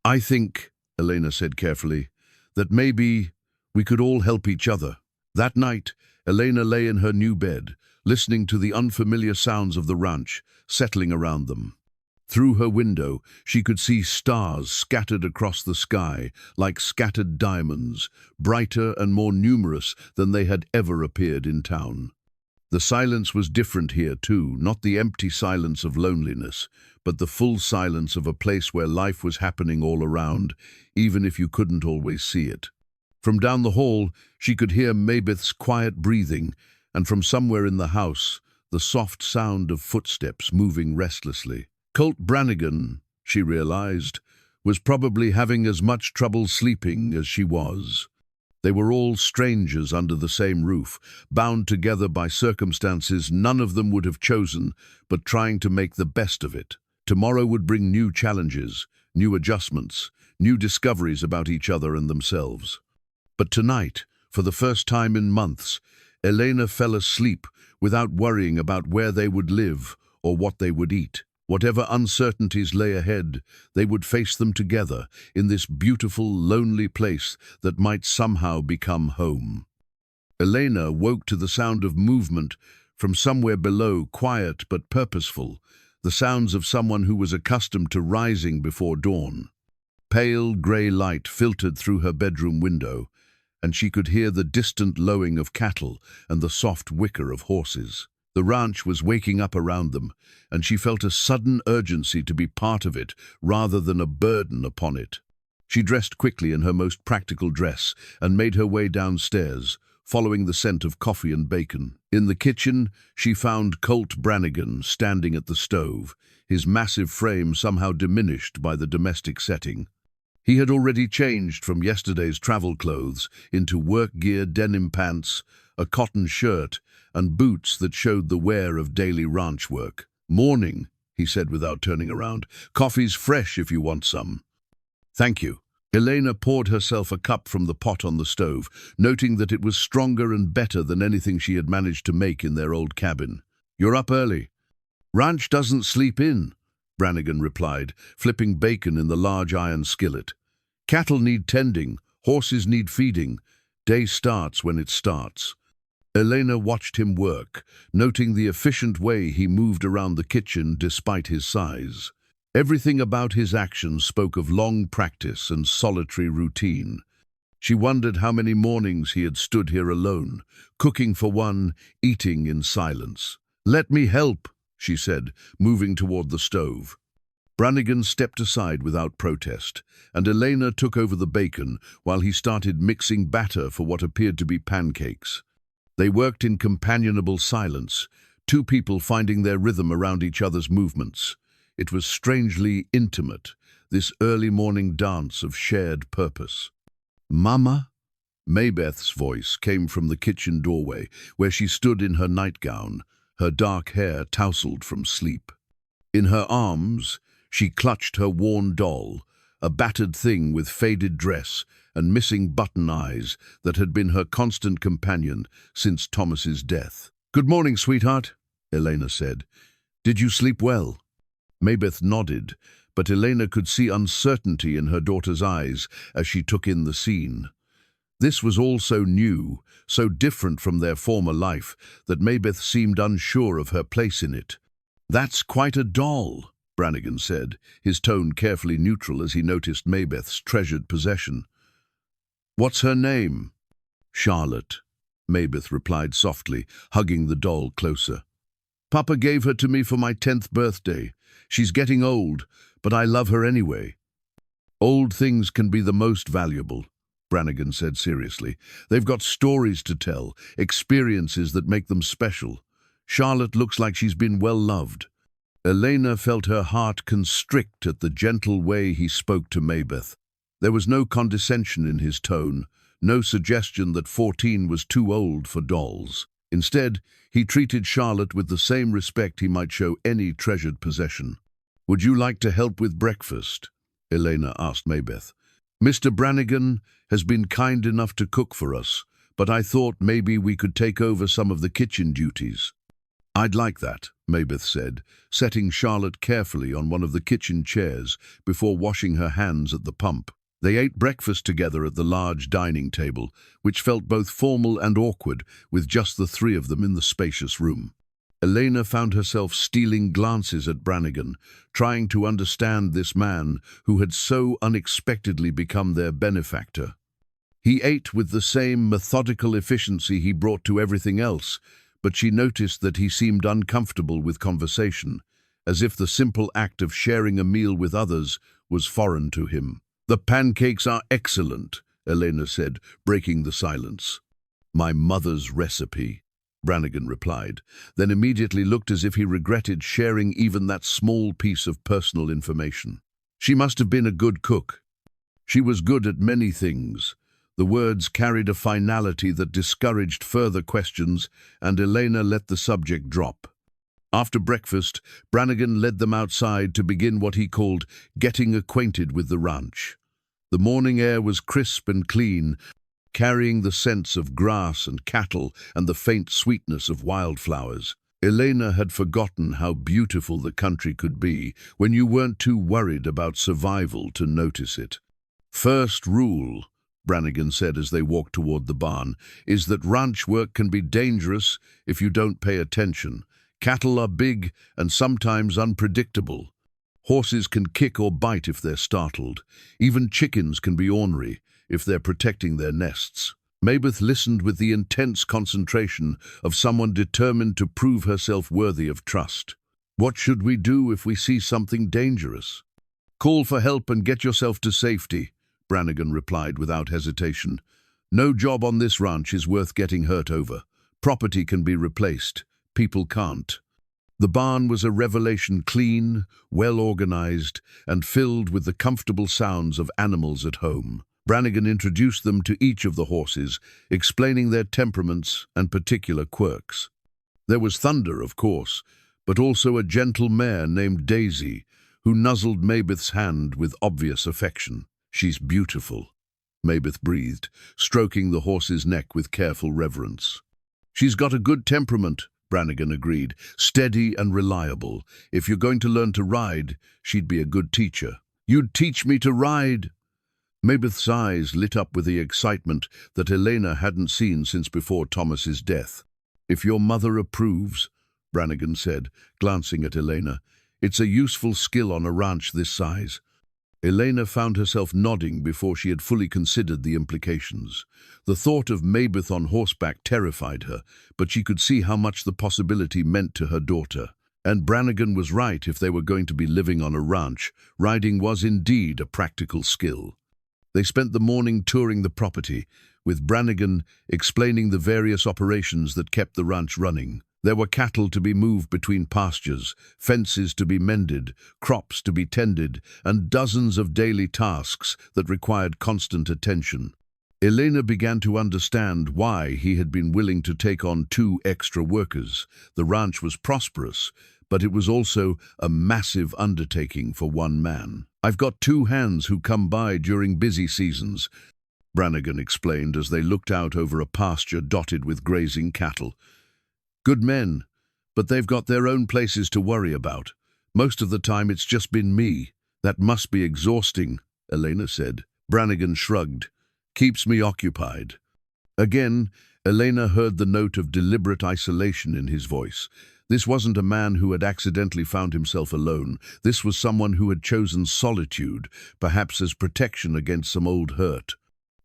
"I think," Elena said carefully, "that maybe we could all help each other." That night, Elena lay in her new bed, listening to the unfamiliar sounds of the ranch settling around them. Through her window, she could see stars scattered across the sky like scattered diamonds, brighter and more numerous than they had ever appeared in town. The silence was different here too, not the empty silence of loneliness, but the full silence of a place where life was happening all around, even if you couldn't always see it. From down the hall, she could hear Mabeth's quiet breathing, and from somewhere in the house, the soft sound of footsteps moving restlessly. Colt Brannigan, she realized, was probably having as much trouble sleeping as she was. They were all strangers under the same roof, bound together by circumstances none of them would have chosen, but trying to make the best of it. Tomorrow would bring new challenges, new adjustments, new discoveries about each other and themselves. But tonight, for the first time in months, Elena fell asleep without worrying about where they would live or what they would eat. Whatever uncertainties lay ahead, they would face them together in this beautiful, lonely place that might somehow become home. Elena woke to the sound of movement from somewhere below, quiet but purposeful, the sounds of someone who was accustomed to rising before dawn. Pale grey light filtered through her bedroom window, and she could hear the distant lowing of cattle and the soft whicker of horses. The ranch was waking up around them, and she felt a sudden urgency to be part of it rather than a burden upon it. She dressed quickly in her most practical dress and made her way downstairs, following the scent of coffee and bacon. In the kitchen, she found Colt Brannigan standing at the stove, his massive frame somehow diminished by the domestic setting. He had already changed from yesterday's travel clothes into work-gear denim pants, a cotton shirt, and boots that showed the wear of daily ranch work. "Morning," he said without turning around. "Coffee's fresh if you want some." "Thank you." Elena poured herself a cup from the pot on the stove, noting that it was stronger and better than anything she had managed to make in their old cabin. "You're up early." "Ranch doesn't sleep in," Brannigan replied, flipping bacon in the large iron skillet. "Cattle need tending, horses need feeding. Day starts when it starts." Elena watched him work, noting the efficient way he moved around the kitchen despite his size. Everything about his actions spoke of long practice and solitary routine. She wondered how many mornings he had stood here alone, cooking for one, eating in silence. "Let me help," she said, moving toward the stove. Brannigan stepped aside without protest, and Elena took over the bacon while he started mixing batter for what appeared to be pancakes. They worked in companionable silence, two people finding their rhythm around each other's movements. It was strangely intimate, this early morning dance of shared purpose. "Mama?" Maybeth's voice came from the kitchen doorway, where she stood in her nightgown, her dark hair tousled from sleep. In her arms, she clutched her worn doll, a battered thing with faded dress and missing button eyes that had been her constant companion since Thomas's death. "Good morning, sweetheart," Elena said. "Did you sleep well?" Maybeth nodded, but Elena could see uncertainty in her daughter's eyes as she took in the scene. This was all so new, so different from their former life, that Maybeth seemed unsure of her place in it. "That's quite a doll," Brannigan said, his tone carefully neutral as he noticed Maybeth's treasured possession. "What's her name?" "Charlotte," Maybeth replied softly, hugging the doll closer. "Papa gave her to me for my 10th birthday. She's getting old, but I love her anyway." "Old things can be the most valuable," Brannigan said seriously. "They've got stories to tell, experiences that make them special. Charlotte looks like she's been well loved." Elena felt her heart constrict at the gentle way he spoke to Maybeth. There was no condescension in his tone, no suggestion that 14 was too old for dolls. Instead, he treated Charlotte with the same respect he might show any treasured possession. "Would you like to help with breakfast?" Elena asked Maybeth. "Mr. Brannigan has been kind enough to cook for us, but I thought maybe we could take over some of the kitchen duties." "I'd like that," Maybeth said, setting Charlotte carefully on one of the kitchen chairs before washing her hands at the pump. They ate breakfast together at the large dining table, which felt both formal and awkward with just the three of them in the spacious room. Elena found herself stealing glances at Brannigan, trying to understand this man who had so unexpectedly become their benefactor. He ate with the same methodical efficiency he brought to everything else, but she noticed that he seemed uncomfortable with conversation, as if the simple act of sharing a meal with others was foreign to him. "The pancakes are excellent," Elena said, breaking the silence. "My mother's recipe," Brannigan replied, then immediately looked as if he regretted sharing even that small piece of personal information. "She must have been a good cook." "She was good at many things." The words carried a finality that discouraged further questions, and Elena let the subject drop. After breakfast, Brannigan led them outside to begin what he called getting acquainted with the ranch. The morning air was crisp and clean, carrying the scents of grass and cattle and the faint sweetness of wildflowers. Elena had forgotten how beautiful the country could be when you weren't too worried about survival to notice it. "First rule," Brannigan said as they walked toward the barn, "is that ranch work can be dangerous if you don't pay attention. Cattle are big and sometimes unpredictable. Horses can kick or bite if they're startled. Even chickens can be ornery if they're protecting their nests. Mabeth listened with the intense concentration of someone determined to prove herself worthy of trust. "What should we do if we see something dangerous?" "Call for help and get yourself to safety," Brannigan replied without hesitation. "No job on this ranch is worth getting hurt over. Property can be replaced. People can't." The barn was a revelation, clean, well-organized, and filled with the comfortable sounds of animals at home. Brannigan introduced them to each of the horses, explaining their temperaments and particular quirks. There was Thunder, of course, but also a gentle mare named Daisy, who nuzzled Mabeth's hand with obvious affection. "She's beautiful," Mabeth breathed, stroking the horse's neck with careful reverence. "She's got a good temperament," Brannigan agreed, "steady and reliable. If you're going to learn to ride, she'd be a good teacher." "You'd teach me to ride?" Mabeth's eyes lit up with the excitement that Elena hadn't seen since before Thomas's death. "If your mother approves," Brannigan said, glancing at Elena. "It's a useful skill on a ranch this size." Elena found herself nodding before she had fully considered the implications. The thought of Mabeth on horseback terrified her, but she could see how much the possibility meant to her daughter. And Brannigan was right. If they were going to be living on a ranch, riding was indeed a practical skill. They spent the morning touring the property, with Brannigan explaining the various operations that kept the ranch running. There were cattle to be moved between pastures, fences to be mended, crops to be tended, and dozens of daily tasks that required constant attention. Elena began to understand why he had been willing to take on 2 extra workers. The ranch was prosperous, but it was also a massive undertaking for one man. "I've got 2 hands who come by during busy seasons," Brannigan explained as they looked out over a pasture dotted with grazing cattle. "Good men, but they've got their own places to worry about. Most of the time it's just been me." "That must be exhausting," Elena said. Brannigan shrugged. "Keeps me occupied." Again, Elena heard the note of deliberate isolation in his voice. This wasn't a man who had accidentally found himself alone. This was someone who had chosen solitude, perhaps as protection against some old hurt.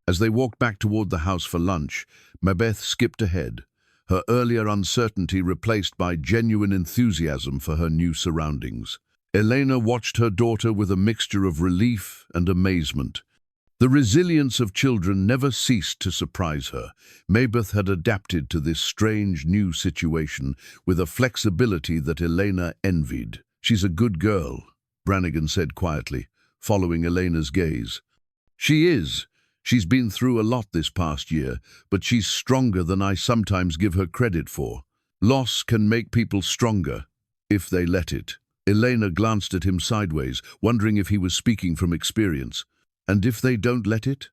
As they walked back toward the house for lunch, Mabeth skipped ahead, her earlier uncertainty replaced by genuine enthusiasm for her new surroundings. Elena watched her daughter with a mixture of relief and amazement. The resilience of children never ceased to surprise her. Mabeth had adapted to this strange new situation with a flexibility that Elena envied. "She's a good girl," Brannigan said quietly, following Elena's gaze. "She is. She's been through a lot this past year, but she's stronger than I sometimes give her credit for. Loss can make people stronger, if they let it." Elena glanced at him sideways, wondering if he was speaking from experience. "And if they don't let it?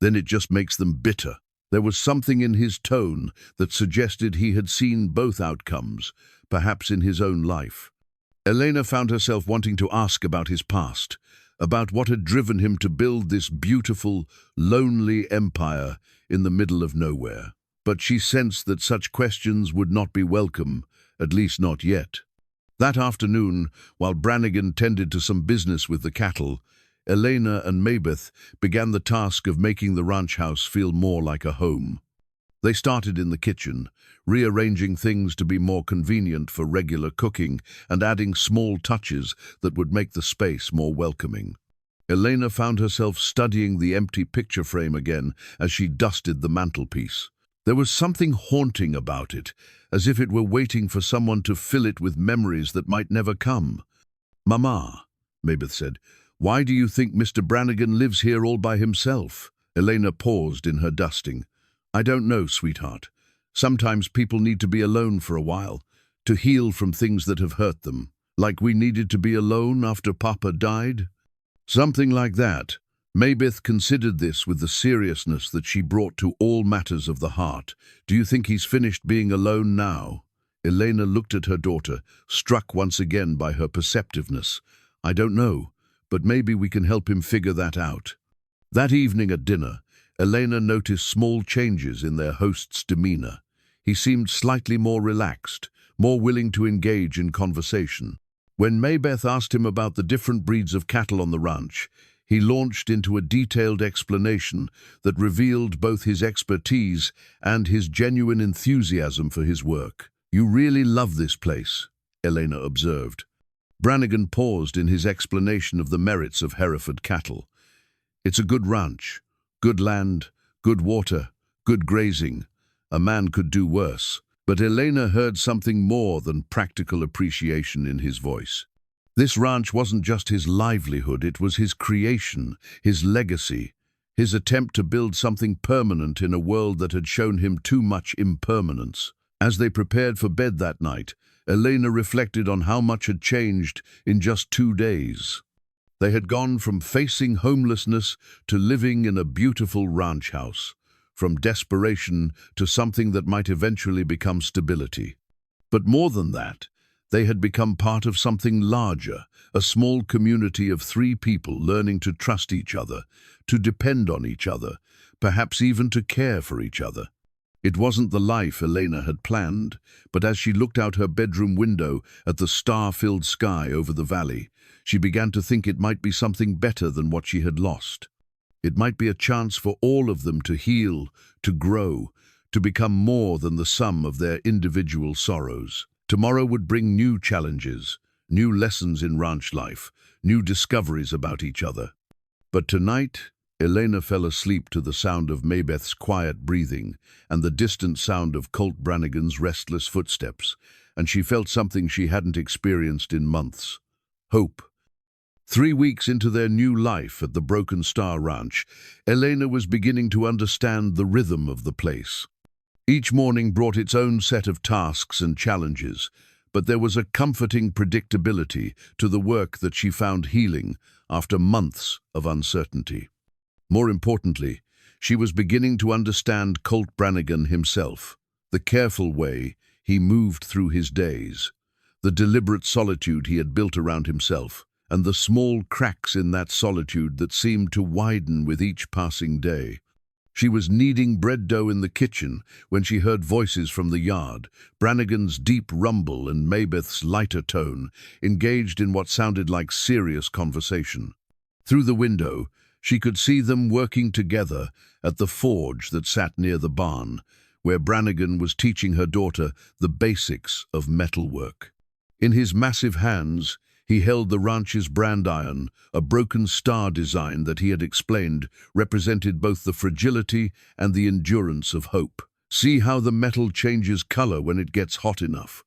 Then it just makes them bitter." There was something in his tone that suggested he had seen both outcomes, perhaps in his own life. Elena found herself wanting to ask about his past, about what had driven him to build this beautiful, lonely empire in the middle of nowhere. But she sensed that such questions would not be welcome, at least not yet. That afternoon, while Brannigan tended to some business with the cattle, Elena and Mabeth began the task of making the ranch house feel more like a home. They started in the kitchen, rearranging things to be more convenient for regular cooking and adding small touches that would make the space more welcoming. Elena found herself studying the empty picture frame again as she dusted the mantelpiece. There was something haunting about it, as if it were waiting for someone to fill it with memories that might never come. "Mama," Mabeth said, "why do you think Mr. Brannigan lives here all by himself?" Elena paused in her dusting. "I don't know, sweetheart. Sometimes people need to be alone for a while, to heal from things that have hurt them. Like we needed to be alone after Papa died?" "Something like that." Mabeth considered this with the seriousness that she brought to all matters of the heart. "Do you think he's finished being alone now?" Elena looked at her daughter, struck once again by her perceptiveness. "I don't know, but maybe we can help him figure that out." That evening at dinner, Elena noticed small changes in their host's demeanor. He seemed slightly more relaxed, more willing to engage in conversation. When Mabeth asked him about the different breeds of cattle on the ranch, He launched into a detailed explanation that revealed both his expertise and his genuine enthusiasm for his work. "You really love this place," Elena observed. Brannigan paused in his explanation of the merits of Hereford cattle. "It's a good ranch, good land, good water, good grazing. A man could do worse." But Elena heard something more than practical appreciation in his voice. This ranch wasn't just his livelihood, it was his creation, his legacy, his attempt to build something permanent in a world that had shown him too much impermanence. As they prepared for bed that night, Elena reflected on how much had changed in just 2 days. They had gone from facing homelessness to living in a beautiful ranch house, from desperation to something that might eventually become stability. But more than that, they had become part of something larger, a small community of 3 people learning to trust each other, to depend on each other, perhaps even to care for each other. It wasn't the life Elena had planned, but as she looked out her bedroom window at the star-filled sky over the valley, she began to think it might be something better than what she had lost. It might be a chance for all of them to heal, to grow, to become more than the sum of their individual sorrows. Tomorrow would bring new challenges, new lessons in ranch life, new discoveries about each other. But tonight, Elena fell asleep to the sound of Maybeth's quiet breathing and the distant sound of Colt Brannigan's restless footsteps, and she felt something she hadn't experienced in months: hope. 3 weeks into their new life at the Broken Star Ranch, Elena was beginning to understand the rhythm of the place. Each morning brought its own set of tasks and challenges, but there was a comforting predictability to the work that she found healing after months of uncertainty. More importantly, she was beginning to understand Colt Brannigan himself, the careful way he moved through his days, the deliberate solitude he had built around himself, and the small cracks in that solitude that seemed to widen with each passing day. She was kneading bread dough in the kitchen when she heard voices from the yard, Brannigan's deep rumble and Maybeth's lighter tone, engaged in what sounded like serious conversation. Through the window, she could see them working together at the forge that sat near the barn, where Brannigan was teaching her daughter the basics of metalwork. In his massive hands, he held the ranch's brand iron, a broken star design that he had explained represented both the fragility and the endurance of hope. "See how the metal changes color when it gets hot enough,"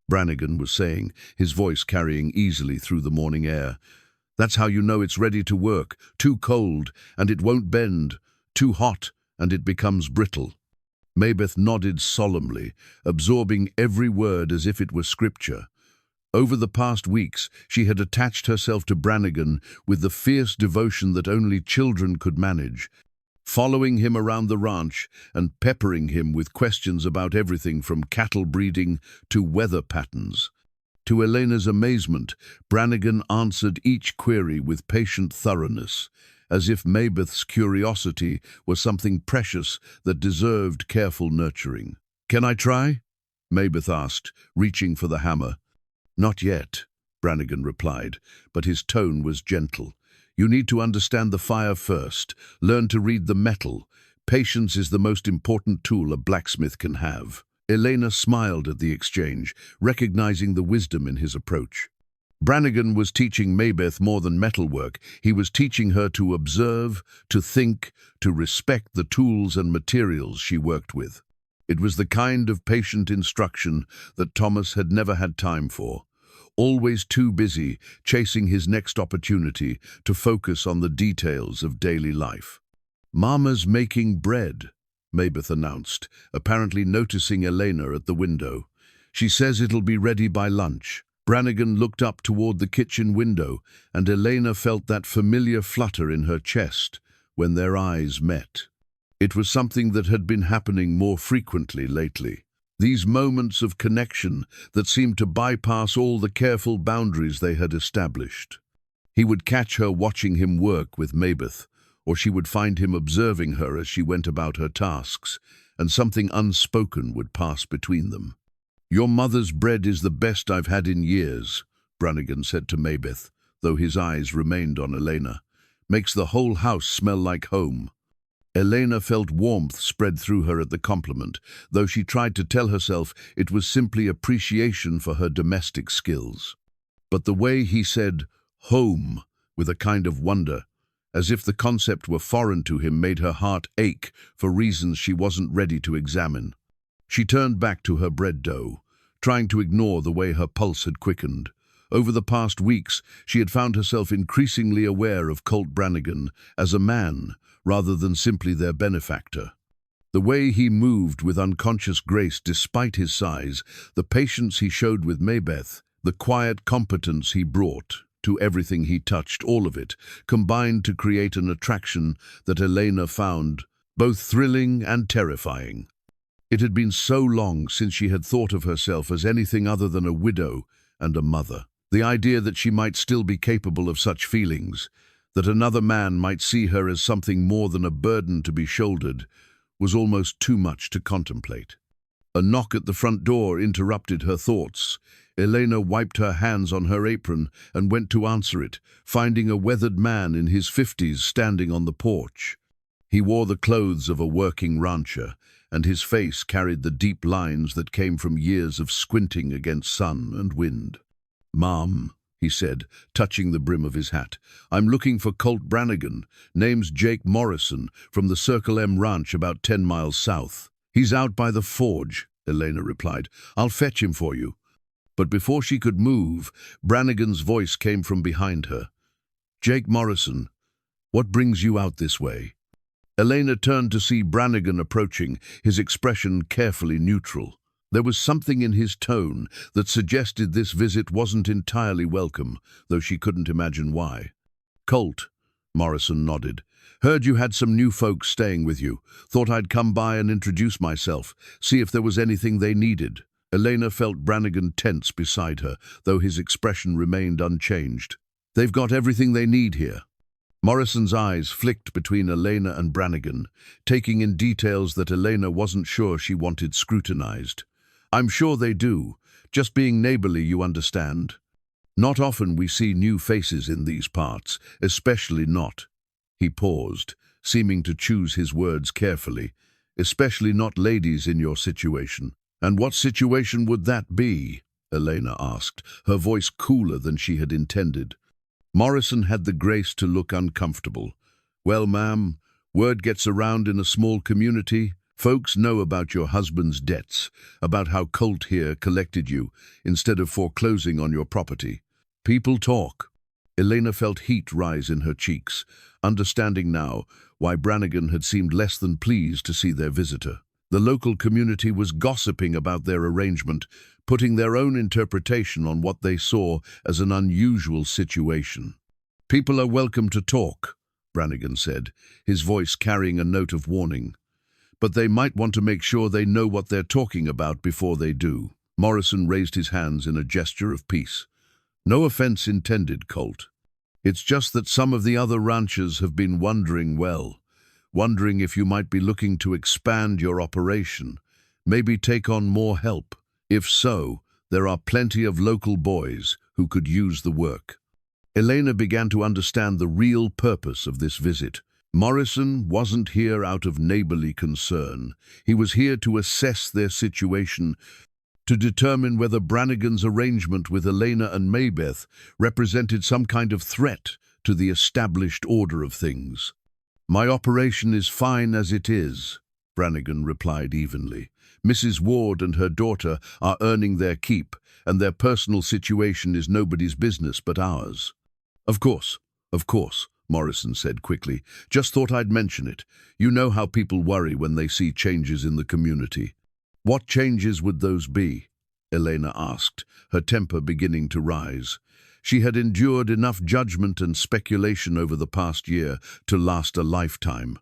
Brannigan was saying, his voice carrying easily through the morning air. "That's how you know it's ready to work. Too cold, and it won't bend. Too hot, and it becomes brittle." Maybeth nodded solemnly, absorbing every word as if it were scripture. Over the past weeks, she had attached herself to Brannigan with the fierce devotion that only children could manage, following him around the ranch and peppering him with questions about everything from cattle breeding to weather patterns. To Elena's amazement, Brannigan answered each query with patient thoroughness, as if Maybeth's curiosity was something precious that deserved careful nurturing. "Can I try?" Maybeth asked, reaching for the hammer. "Not yet," Brannigan replied, but his tone was gentle. "You need to understand the fire first, learn to read the metal. Patience is the most important tool a blacksmith can have." Elena smiled at the exchange, recognizing the wisdom in his approach. Brannigan was teaching Maybeth more than metalwork. He was teaching her to observe, to think, to respect the tools and materials she worked with. It was the kind of patient instruction that Thomas had never had time for, always too busy chasing his next opportunity to focus on the details of daily life. "Mama's making bread," Maybeth announced, apparently noticing Elena at the window. "She says it'll be ready by lunch." Brannigan looked up toward the kitchen window, and Elena felt that familiar flutter in her chest when their eyes met. It was something that had been happening more frequently lately. These moments of connection that seemed to bypass all the careful boundaries they had established. He would catch her watching him work with Maybeth, or she would find him observing her as she went about her tasks, and something unspoken would pass between them. "Your mother's bread is the best I've had in years," Brannigan said to Maybeth, though his eyes remained on Elena. Makes the whole house smell like home." Elena felt warmth spread through her at the compliment, though she tried to tell herself it was simply appreciation for her domestic skills. But the way he said home with a kind of wonder, as if the concept were foreign to him, made her heart ache for reasons she wasn't ready to examine. She turned back to her bread dough, trying to ignore the way her pulse had quickened. Over the past weeks, she had found herself increasingly aware of Colt Brannigan as a man, rather than simply their benefactor. The way he moved with unconscious grace despite his size, the patience he showed with Maybeth, the quiet competence he brought to everything he touched, all of it combined to create an attraction that Elena found both thrilling and terrifying. It had been so long since she had thought of herself as anything other than a widow and a mother. The idea that she might still be capable of such feelings, that another man might see her as something more than a burden to be shouldered, was almost too much to contemplate. A knock at the front door interrupted her thoughts. Elena wiped her hands on her apron and went to answer it, finding a weathered man in his 50s standing on the porch. He wore the clothes of a working rancher, and his face carried the deep lines that came from years of squinting against sun and wind. "Ma'am," he said, touching the brim of his hat, "I'm looking for Colt Brannigan. Name's Jake Morrison, from the Circle M Ranch about 10 miles south." "He's out by the forge," Elena replied. "I'll fetch him for you." But before she could move, Brannigan's voice came from behind her. "Jake Morrison, what brings you out this way?" Elena turned to see Brannigan approaching, his expression carefully neutral. There was something in his tone that suggested this visit wasn't entirely welcome, though she couldn't imagine why. "Colt," Morrison nodded. "Heard you had some new folks staying with you. Thought I'd come by and introduce myself, see if there was anything they needed." Elena felt Brannigan tense beside her, though his expression remained unchanged. "They've got everything they need here." Morrison's eyes flicked between Elena and Brannigan, taking in details that Elena wasn't sure she wanted scrutinized. "I'm sure they do. Just being neighborly, you understand. Not often we see new faces in these parts, especially not." He paused, seeming to choose his words carefully. "Especially not ladies in your situation." "And what situation would that be?" Elena asked, her voice cooler than she had intended. Morrison had the grace to look uncomfortable. "Well, ma'am, word gets around in a small community. Folks know about your husband's debts, about how Colt here collected you instead of foreclosing on your property. People talk." Elena felt heat rise in her cheeks, understanding now why Brannigan had seemed less than pleased to see their visitor. The local community was gossiping about their arrangement, putting their own interpretation on what they saw as an unusual situation. "People are welcome to talk," Brannigan said, his voice carrying a note of warning. "But they might want to make sure they know what they're talking about before they do." Morrison raised his hands in a gesture of peace. "No offense intended, Colt. It's just that some of the other ranchers have been wondering if you might be looking to expand your operation, maybe take on more help. If so, there are plenty of local boys who could use the work." Elena began to understand the real purpose of this visit. Morrison wasn't here out of neighborly concern. He was here to assess their situation, to determine whether Brannigan's arrangement with Elena and Maybeth represented some kind of threat to the established order of things. "My operation is fine as it is," Brannigan replied evenly. "Mrs. Ward and her daughter are earning their keep, and their personal situation is nobody's business but ours." Of course, Morrison said quickly. "Just thought I'd mention it. You know how people worry when they see changes in the community." "What changes would those be?" Elena asked, her temper beginning to rise. She had endured enough judgment and speculation over the past year to last a lifetime.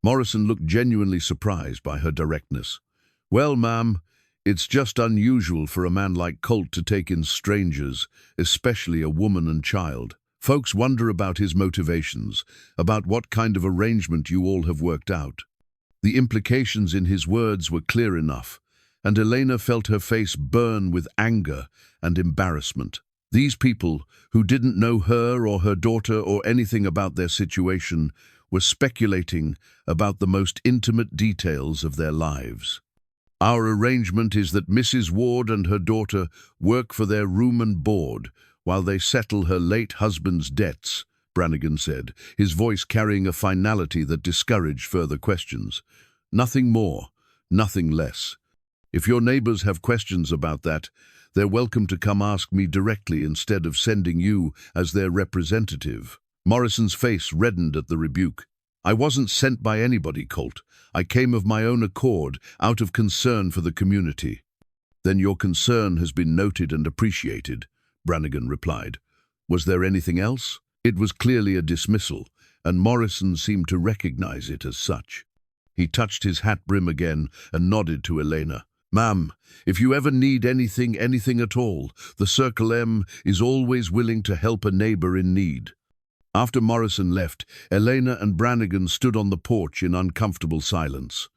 Morrison looked genuinely surprised by her directness. "Well, ma'am, it's just unusual for a man like Colt to take in strangers, especially a woman and child. Folks wonder about his motivations, about what kind of arrangement you all have worked out." The implications in his words were clear enough, and Elena felt her face burn with anger and embarrassment. These people, who didn't know her or her daughter or anything about their situation, were speculating about the most intimate details of their lives. Our arrangement is that Mrs. Ward and her daughter work for their room and board while they settle her late husband's debts, Brannigan said, his voice carrying a finality that discouraged further questions. Nothing more, nothing less. If your neighbors have questions about that, they're welcome to come ask me directly instead of sending you as their representative. Morrison's face reddened at the rebuke. I wasn't sent by anybody, Colt. I came of my own accord, out of concern for the community. Then your concern has been noted and appreciated, Brannigan replied. Was there anything else? It was clearly a dismissal, and Morrison seemed to recognize it as such. He touched his hat brim again and nodded to Elena. Ma'am, if you ever need anything at all, the Circle M is always willing to help a neighbor in need. After Morrison left, Elena and Brannigan stood on the porch in uncomfortable silence.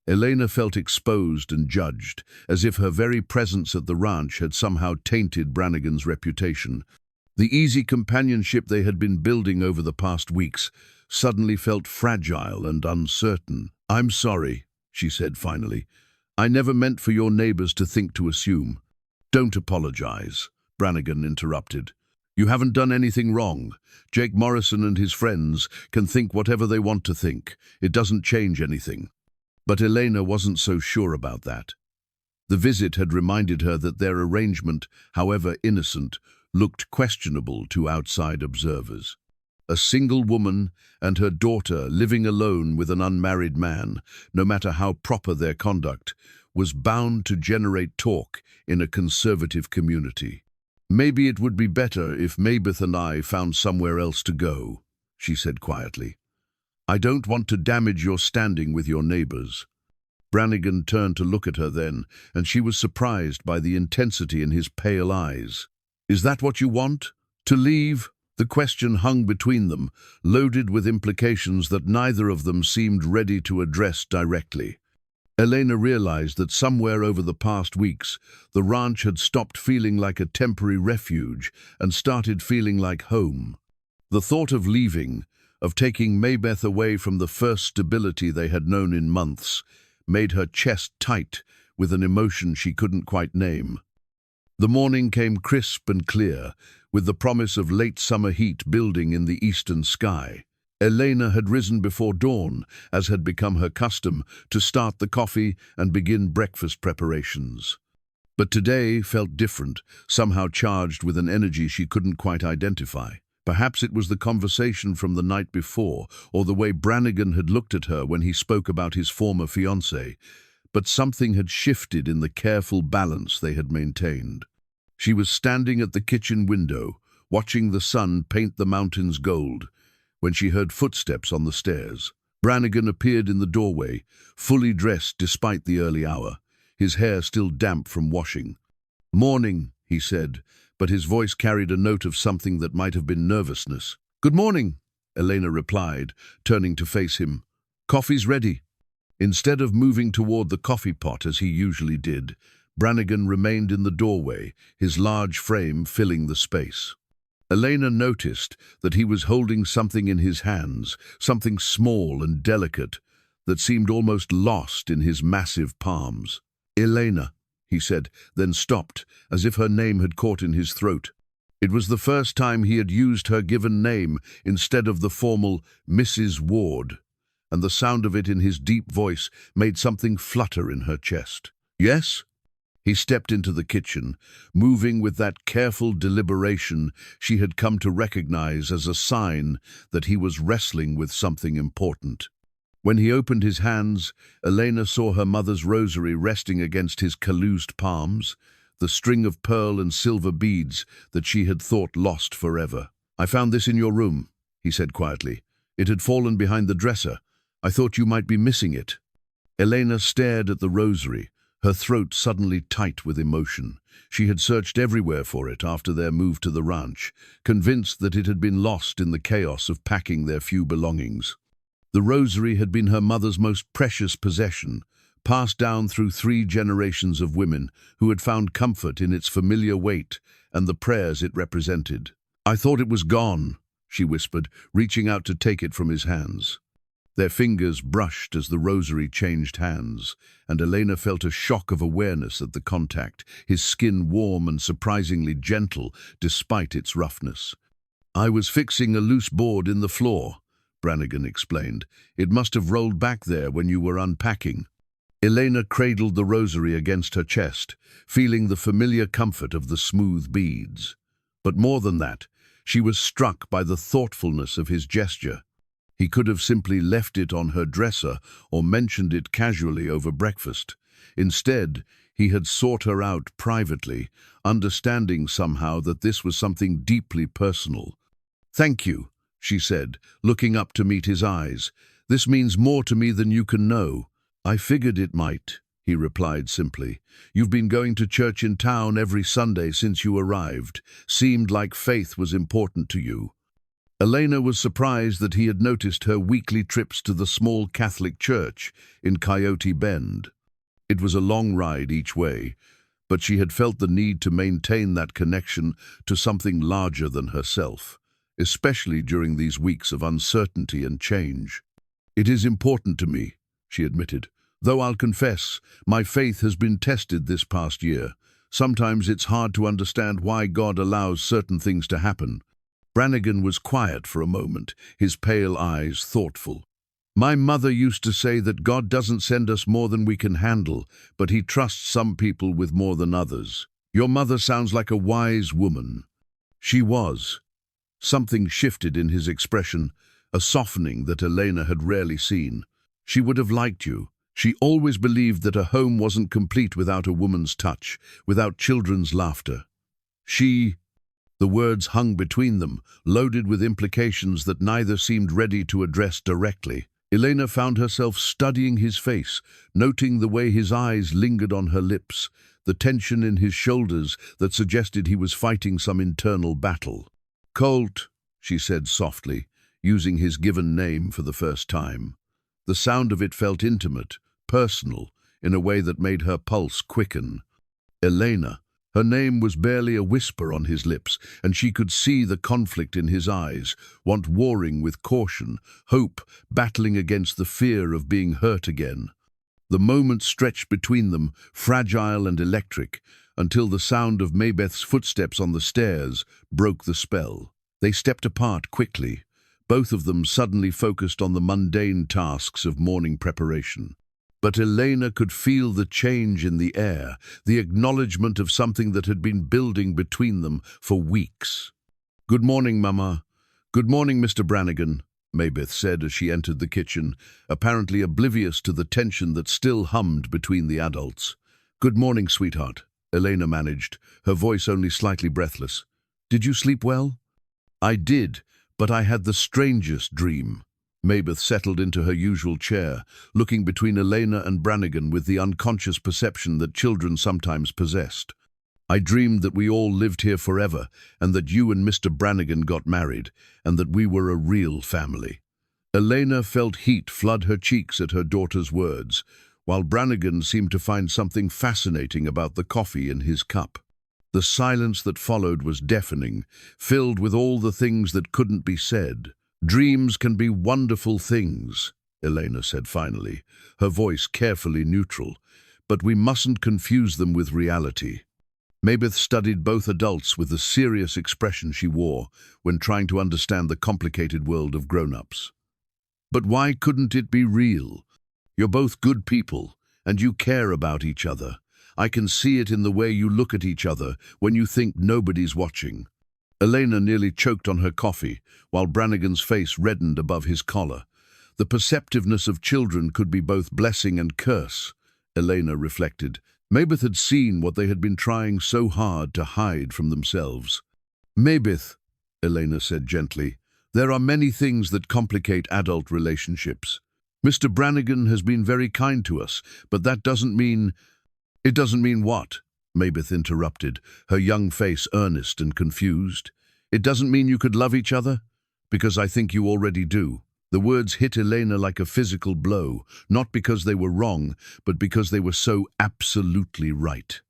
Elena felt exposed and judged, as if her very presence at the ranch had somehow tainted Brannigan's reputation. The easy companionship they had been building over the past weeks suddenly felt fragile and uncertain. I'm sorry, she said finally. I never meant for your neighbors to think to assume. Don't apologize, Brannigan interrupted. You haven't done anything wrong. Jake Morrison and his friends can think whatever they want to think. It doesn't change anything. But Elena wasn't so sure about that. The visit had reminded her that their arrangement, however innocent, looked questionable to outside observers. A single woman and her daughter living alone with an unmarried man, no matter how proper their conduct, was bound to generate talk in a conservative community. Maybe it would be better if Mabeth and I found somewhere else to go, she said quietly. I don't want to damage your standing with your neighbors. Brannigan turned to look at her then, and she was surprised by the intensity in his pale eyes. Is that what you want? To leave? The question hung between them, loaded with implications that neither of them seemed ready to address directly. Elena realized that somewhere over the past weeks, the ranch had stopped feeling like a temporary refuge and started feeling like home. The thought of leaving, of taking Mabeth away from the first stability they had known in months, made her chest tight with an emotion she couldn't quite name. The morning came crisp and clear, with the promise of late summer heat building in the eastern sky. Elena had risen before dawn, as had become her custom, to start the coffee and begin breakfast preparations. But today felt different, somehow charged with an energy she couldn't quite identify. Perhaps it was the conversation from the night before, or the way Brannigan had looked at her when he spoke about his former fiancé, but something had shifted in the careful balance they had maintained. She was standing at the kitchen window, watching the sun paint the mountains gold, when she heard footsteps on the stairs. Brannigan appeared in the doorway, fully dressed despite the early hour, his hair still damp from washing. Morning, he said, but his voice carried a note of something that might have been nervousness. Good morning, Elena replied, turning to face him. Coffee's ready. Instead of moving toward the coffee pot as he usually did, Brannigan remained in the doorway, his large frame filling the space. Elena noticed that he was holding something in his hands, something small and delicate, that seemed almost lost in his massive palms. Elena, he said, then stopped, as if her name had caught in his throat. It was the first time he had used her given name instead of the formal Mrs. Ward, and the sound of it in his deep voice made something flutter in her chest. Yes? He stepped into the kitchen, moving with that careful deliberation she had come to recognize as a sign that he was wrestling with something important. When he opened his hands, Elena saw her mother's rosary resting against his calloused palms, the string of pearl and silver beads that she had thought lost forever. I found this in your room, he said quietly. It had fallen behind the dresser. I thought you might be missing it. Elena stared at the rosary, her throat suddenly tight with emotion. She had searched everywhere for it after their move to the ranch, convinced that it had been lost in the chaos of packing their few belongings. The rosary had been her mother's most precious possession, passed down through 3 generations of women who had found comfort in its familiar weight and the prayers it represented. "I thought it was gone," she whispered, reaching out to take it from his hands. Their fingers brushed as the rosary changed hands, and Elena felt a shock of awareness at the contact, his skin warm and surprisingly gentle despite its roughness. "I was fixing a loose board in the floor," Brannigan explained. "It must have rolled back there when you were unpacking." Elena cradled the rosary against her chest, feeling the familiar comfort of the smooth beads. But more than that, she was struck by the thoughtfulness of his gesture. He could have simply left it on her dresser or mentioned it casually over breakfast. Instead, he had sought her out privately, understanding somehow that this was something deeply personal. "Thank you," she said, looking up to meet his eyes. "This means more to me than you can know." "I figured it might," he replied simply. "You've been going to church in town every Sunday since you arrived. Seemed like faith was important to you." Elena was surprised that he had noticed her weekly trips to the small Catholic church in Coyote Bend. It was a long ride each way, but she had felt the need to maintain that connection to something larger than herself, especially during these weeks of uncertainty and change. "It is important to me," she admitted, "though I'll confess, my faith has been tested this past year. Sometimes it's hard to understand why God allows certain things to happen." Brannigan was quiet for a moment, his pale eyes thoughtful. "My mother used to say that God doesn't send us more than we can handle, but he trusts some people with more than others. Your mother sounds like a wise woman." She was. Something shifted in his expression, a softening that Elena had rarely seen. "She would have liked you. She always believed that a home wasn't complete without a woman's touch, without children's laughter. The words hung between them, loaded with implications that neither seemed ready to address directly. Elena found herself studying his face, noting the way his eyes lingered on her lips, the tension in his shoulders that suggested he was fighting some internal battle. "Colt," she said softly, using his given name for the first time. The sound of it felt intimate, personal, in a way that made her pulse quicken. Elena. Her name was barely a whisper on his lips, and she could see the conflict in his eyes, want warring with caution, hope battling against the fear of being hurt again. The moment stretched between them, fragile and electric, until the sound of Maybeth's footsteps on the stairs broke the spell. They stepped apart quickly, both of them suddenly focused on the mundane tasks of morning preparation. But Elena could feel the change in the air, the acknowledgement of something that had been building between them for weeks. "Good morning, Mama." "Good morning, Mr. Brannigan," Maybeth said as she entered the kitchen, apparently oblivious to the tension that still hummed between the adults. "Good morning, sweetheart," Elena managed, her voice only slightly breathless. "Did you sleep well?" "I did, but I had the strangest dream." Maybeth settled into her usual chair, looking between Elena and Brannigan with the unconscious perception that children sometimes possessed. "I dreamed that we all lived here forever, and that you and Mr. Brannigan got married, and that we were a real family." Elena felt heat flood her cheeks at her daughter's words, while Brannigan seemed to find something fascinating about the coffee in his cup. The silence that followed was deafening, filled with all the things that couldn't be said. "Dreams can be wonderful things," Elena said finally, her voice carefully neutral, "but we mustn't confuse them with reality." Maybeth studied both adults with the serious expression she wore when trying to understand the complicated world of grown-ups. "But why couldn't it be real? You're both good people, and you care about each other. I can see it in the way you look at each other when you think nobody's watching." Elena nearly choked on her coffee, while Brannigan's face reddened above his collar. The perceptiveness of children could be both blessing and curse, Elena reflected. Maybeth had seen what they had been trying so hard to hide from themselves. "Maybeth," Elena said gently, "there are many things that complicate adult relationships. Mr. Brannigan has been very kind to us, but that doesn't mean—" "It doesn't mean what?" Maybeth interrupted, her young face earnest and confused. "It doesn't mean you could love each other? Because I think you already do." The words hit Elena like a physical blow, not because they were wrong, but because they were so absolutely right.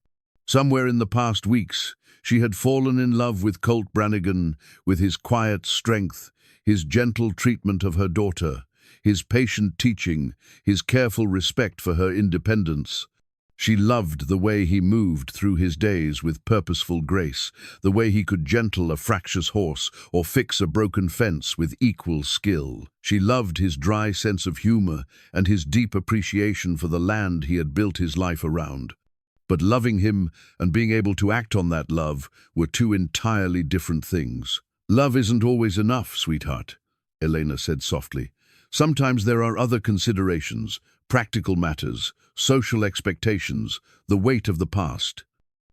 Somewhere in the past weeks, she had fallen in love with Colt Brannigan, with his quiet strength, his gentle treatment of her daughter, his patient teaching, his careful respect for her independence. She loved the way he moved through his days with purposeful grace, the way he could gentle a fractious horse or fix a broken fence with equal skill. She loved his dry sense of humor and his deep appreciation for the land he had built his life around. But loving him and being able to act on that love were two entirely different things. "Love isn't always enough, sweetheart," Elena said softly. "Sometimes there are other considerations, practical matters, social expectations, the weight of the past."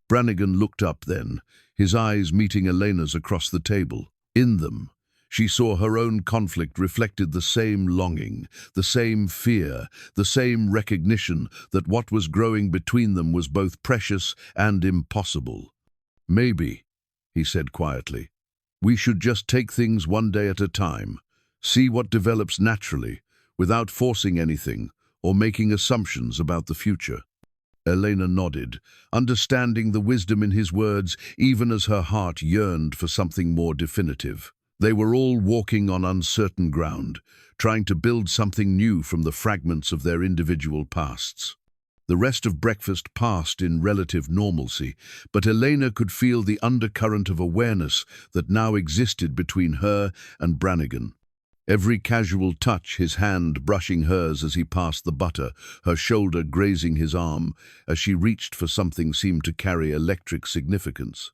Brannigan looked up then, his eyes meeting Elena's across the table. In them, she saw her own conflict reflected, the same longing, the same fear, the same recognition that what was growing between them was both precious and impossible. "Maybe," he said quietly, "we should just take things one day at a time, see what develops naturally, without forcing anything or making assumptions about the future." Elena nodded, understanding the wisdom in his words, even as her heart yearned for something more definitive. They were all walking on uncertain ground, trying to build something new from the fragments of their individual pasts. The rest of breakfast passed in relative normalcy, but Elena could feel the undercurrent of awareness that now existed between her and Brannigan. Every casual touch, his hand brushing hers as he passed the butter, her shoulder grazing his arm, as she reached for something seemed to carry electric significance.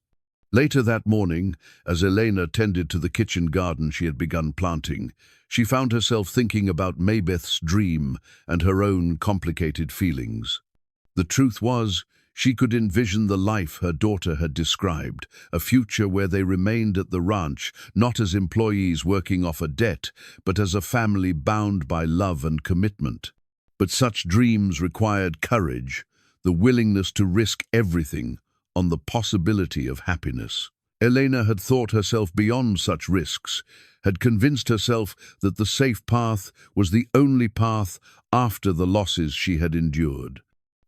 Later that morning, as Elena tended to the kitchen garden she had begun planting, she found herself thinking about Maybeth's dream and her own complicated feelings. The truth was, she could envision the life her daughter had described, a future where they remained at the ranch, not as employees working off a debt, but as a family bound by love and commitment. But such dreams required courage, the willingness to risk everything on the possibility of happiness. Elena had thought herself beyond such risks, had convinced herself that the safe path was the only path after the losses she had endured.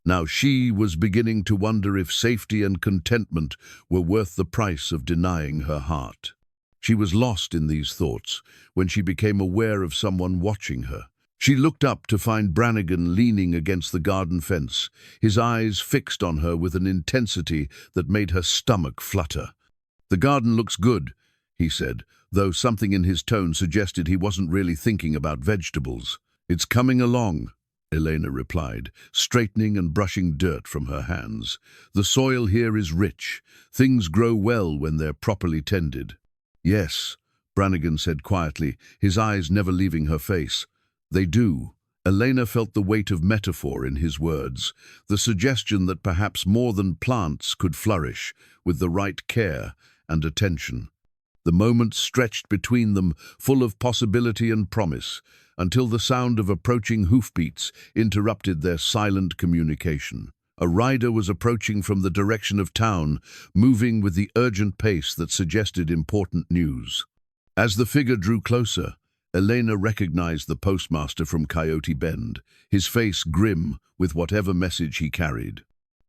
Now she was beginning to wonder if safety and contentment were worth the price of denying her heart. She was lost in these thoughts when she became aware of someone watching her. She looked up to find Brannigan leaning against the garden fence, his eyes fixed on her with an intensity that made her stomach flutter. "The garden looks good," he said, though something in his tone suggested he wasn't really thinking about vegetables. "It's coming along," Elena replied, straightening and brushing dirt from her hands. "The soil here is rich. Things grow well when they're properly tended." "Yes," Brannigan said quietly, his eyes never leaving her face. "They do." Elena felt the weight of metaphor in his words, the suggestion that perhaps more than plants could flourish with the right care and attention. The moments stretched between them, full of possibility and promise, until the sound of approaching hoofbeats interrupted their silent communication. A rider was approaching from the direction of town, moving with the urgent pace that suggested important news. As the figure drew closer, Elena recognized the postmaster from Coyote Bend, his face grim with whatever message he carried.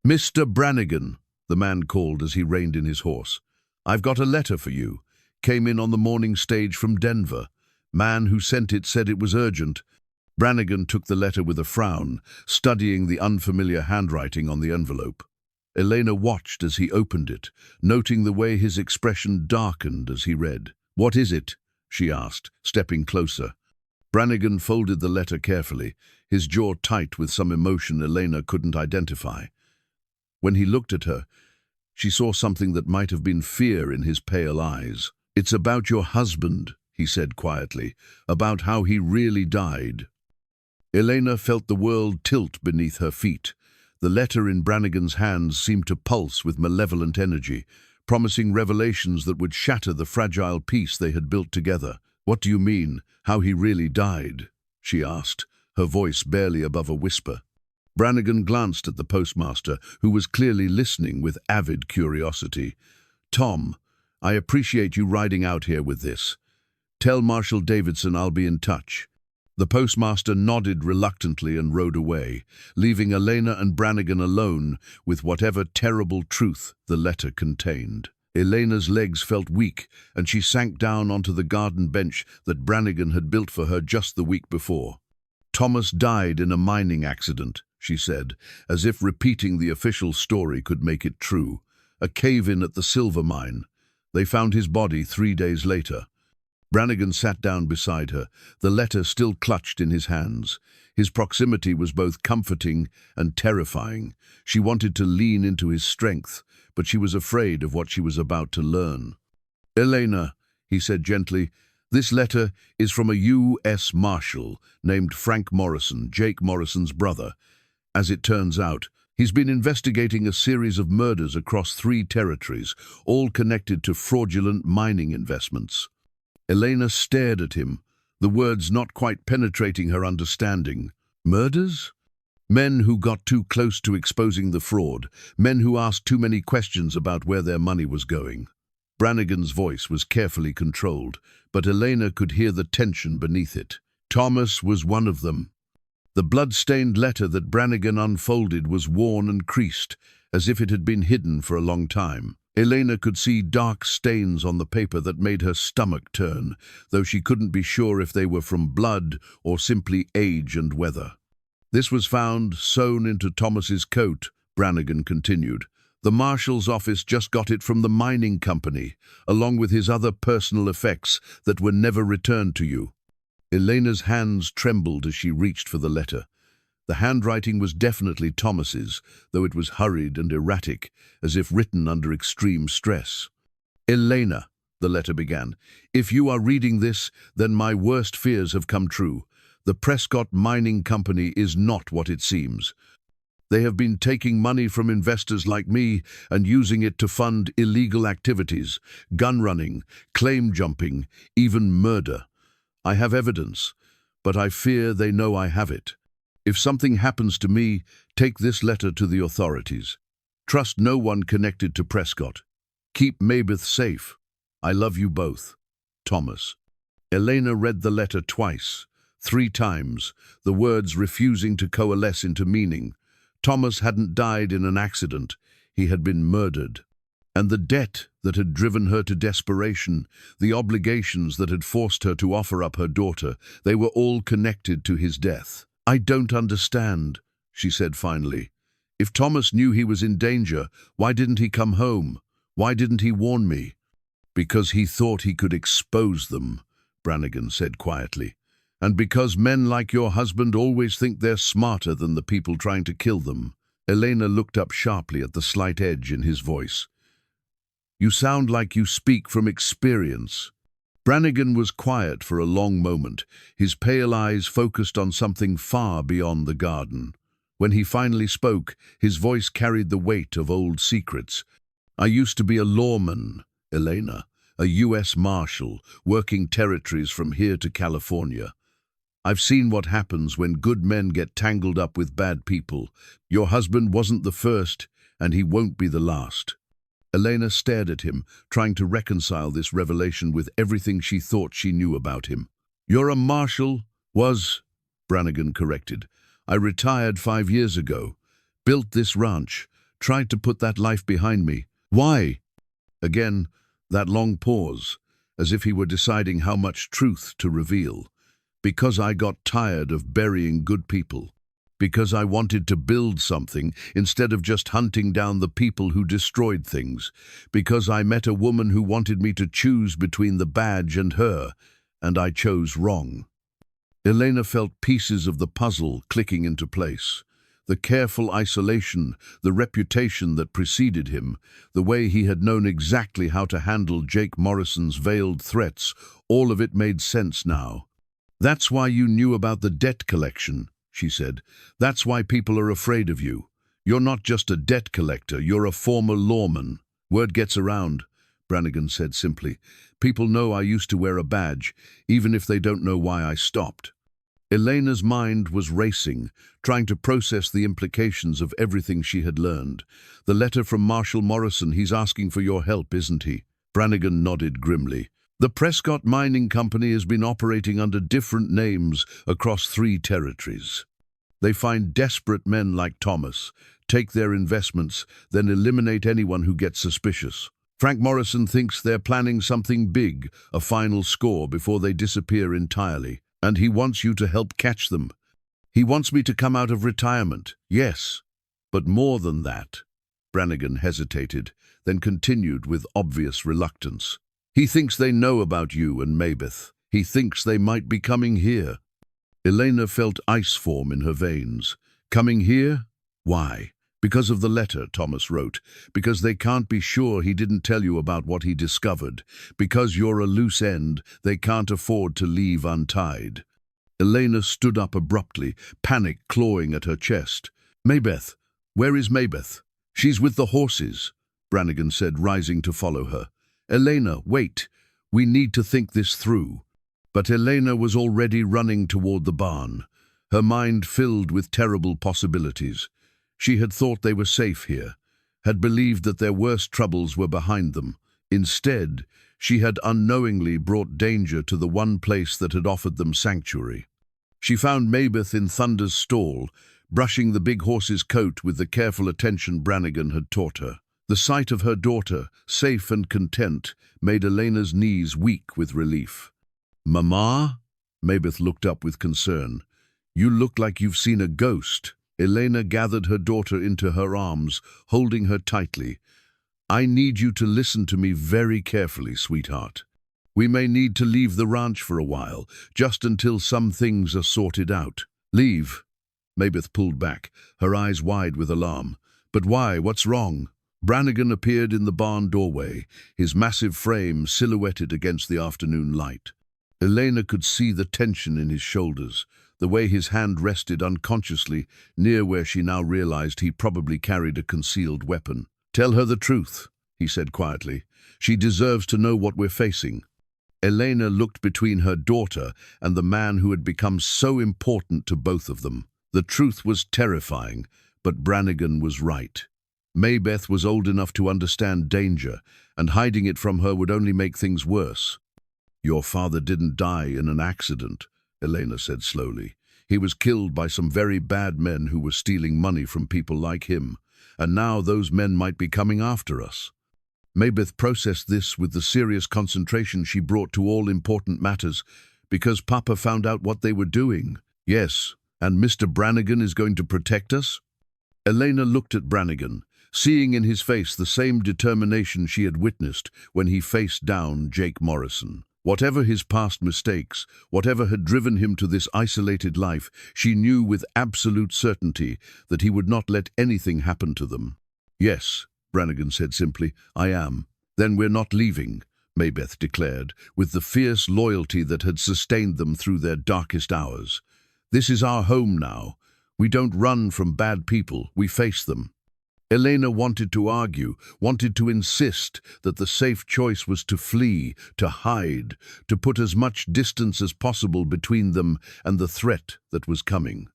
"Mr. Brannigan," the man called as he reined in his horse. "I've got a letter for you. Came in on the morning stage from Denver. Man who sent it said it was urgent." Brannigan took the letter with a frown, studying the unfamiliar handwriting on the envelope. Elena watched as he opened it, noting the way his expression darkened as he read. "What is it?" she asked, stepping closer. Brannigan folded the letter carefully, his jaw tight with some emotion Elena couldn't identify. When he looked at her, she saw something that might have been fear in his pale eyes. "It's about your husband," he said quietly, "about how he really died." Elena felt the world tilt beneath her feet. The letter in Brannigan's hands seemed to pulse with malevolent energy, promising revelations that would shatter the fragile peace they had built together. "What do you mean, how he really died?" she asked, her voice barely above a whisper. Brannigan glanced at the postmaster, who was clearly listening with avid curiosity. "Tom, I appreciate you riding out here with this. Tell Marshal Davidson I'll be in touch." The postmaster nodded reluctantly and rode away, leaving Elena and Brannigan alone with whatever terrible truth the letter contained. Elena's legs felt weak, and she sank down onto the garden bench that Brannigan had built for her just the week before. "Thomas died in a mining accident," she said, as if repeating the official story could make it true. "A cave-in at the silver mine. They found his body 3 days later." Brannigan sat down beside her, the letter still clutched in his hands. His proximity was both comforting and terrifying. She wanted to lean into his strength, but she was afraid of what she was about to learn. "Elena," he said gently, "this letter is from a U.S. Marshal named Frank Morrison, Jake Morrison's brother. As it turns out, he's been investigating a series of murders across 3 territories, all connected to fraudulent mining investments." Elena stared at him, the words not quite penetrating her understanding. Murders? Men who got too close to exposing the fraud, men who asked too many questions about where their money was going. Brannigan's voice was carefully controlled, but Elena could hear the tension beneath it. Thomas was one of them. The blood-stained letter that Brannigan unfolded was worn and creased, as if it had been hidden for a long time. Elena could see dark stains on the paper that made her stomach turn, though she couldn't be sure if they were from blood or simply age and weather. "This was found sewn into Thomas's coat," Brannigan continued. "The marshal's office just got it from the mining company, along with his other personal effects that were never returned to you." Elena's hands trembled as she reached for the letter. The handwriting was definitely Thomas's, though it was hurried and erratic, as if written under extreme stress. "Elena," the letter began, "if you are reading this, then my worst fears have come true. The Prescott Mining Company is not what it seems. They have been taking money from investors like me and using it to fund illegal activities, gun running, claim jumping, even murder. I have evidence, but I fear they know I have it. If something happens to me, take this letter to the authorities. Trust no one connected to Prescott. Keep Mabeth safe. I love you both. Thomas." Elena read the letter twice, 3 times, the words refusing to coalesce into meaning. Thomas hadn't died in an accident. He had been murdered. And the debt that had driven her to desperation, the obligations that had forced her to offer up her daughter, they were all connected to his death. "I don't understand," she said finally. "If Thomas knew he was in danger, why didn't he come home? Why didn't he warn me?" "Because he thought he could expose them," Brannigan said quietly. "And because men like your husband always think they're smarter than the people trying to kill them." Elena looked up sharply at the slight edge in his voice. "You sound like you speak from experience." Brannigan was quiet for a long moment, his pale eyes focused on something far beyond the garden. When he finally spoke, his voice carried the weight of old secrets. "I used to be a lawman, Elena, a U.S. Marshal, working territories from here to California. I've seen what happens when good men get tangled up with bad people. Your husband wasn't the first, and he won't be the last." Elena stared at him, trying to reconcile this revelation with everything she thought she knew about him. "You're a marshal?" "Was," Brannigan corrected. "I retired 5 years ago. Built this ranch. Tried to put that life behind me." "Why?" Again, that long pause, as if he were deciding how much truth to reveal. "Because I got tired of burying good people. Because I wanted to build something instead of just hunting down the people who destroyed things. Because I met a woman who wanted me to choose between the badge and her, and I chose wrong." Elena felt pieces of the puzzle clicking into place. The careful isolation, the reputation that preceded him, the way he had known exactly how to handle Jake Morrison's veiled threats, all of it made sense now. "That's why you knew about the debt collection," she said. "That's why people are afraid of you. You're not just a debt collector, you're a former lawman." "Word gets around," Brannigan said simply. "People know I used to wear a badge, even if they don't know why I stopped." Elena's mind was racing, trying to process the implications of everything she had learned. "The letter from Marshal Morrison, he's asking for your help, isn't he?" Brannigan nodded grimly. The Prescott Mining Company has been operating under different names across 3 territories. They find desperate men like Thomas, take their investments, then eliminate anyone who gets suspicious. Frank Morrison thinks they're planning something big, a final score before they disappear entirely, and he wants you to help catch them. He wants me to come out of retirement, yes, but more than that. Brannigan hesitated, then continued with obvious reluctance. He thinks they know about you and Mabeth. He thinks they might be coming here. Elena felt ice form in her veins. Coming here? Why? Because of the letter Thomas wrote. Because they can't be sure he didn't tell you about what he discovered. Because you're a loose end they can't afford to leave untied. Elena stood up abruptly, panic clawing at her chest. Mabeth, where is Mabeth? She's with the horses, Brannigan said, rising to follow her. Elena, wait. We need to think this through. But Elena was already running toward the barn, her mind filled with terrible possibilities. She had thought they were safe here, had believed that their worst troubles were behind them. Instead, she had unknowingly brought danger to the one place that had offered them sanctuary. She found Mabeth in Thunder's stall, brushing the big horse's coat with the careful attention Brannigan had taught her. The sight of her daughter, safe and content, made Elena's knees weak with relief. Mama? Mabeth looked up with concern. You look like you've seen a ghost. Elena gathered her daughter into her arms, holding her tightly. I need you to listen to me very carefully, sweetheart. We may need to leave the ranch for a while, just until some things are sorted out. Leave? Mabeth pulled back, her eyes wide with alarm. But why? What's wrong? Brannigan appeared in the barn doorway, his massive frame silhouetted against the afternoon light. Elena could see the tension in his shoulders, the way his hand rested unconsciously near where she now realized he probably carried a concealed weapon. Tell her the truth, he said quietly. She deserves to know what we're facing. Elena looked between her daughter and the man who had become so important to both of them. The truth was terrifying, but Brannigan was right. Mabeth was old enough to understand danger, and hiding it from her would only make things worse. Your father didn't die in an accident, Elena said slowly. He was killed by some very bad men who were stealing money from people like him, and now those men might be coming after us. Mabeth processed this with the serious concentration she brought to all important matters, because Papa found out what they were doing. Yes, and Mr. Brannigan is going to protect us? Elena looked at Brannigan, seeing in his face the same determination she had witnessed when he faced down Jake Morrison. Whatever his past mistakes, whatever had driven him to this isolated life, she knew with absolute certainty that he would not let anything happen to them. Yes, Brannigan said simply, I am. Then we're not leaving, Mabeth declared, with the fierce loyalty that had sustained them through their darkest hours. This is our home now. We don't run from bad people, we face them. Elena wanted to argue, wanted to insist that the safe choice was to flee, to hide, to put as much distance as possible between them and the threat that was coming.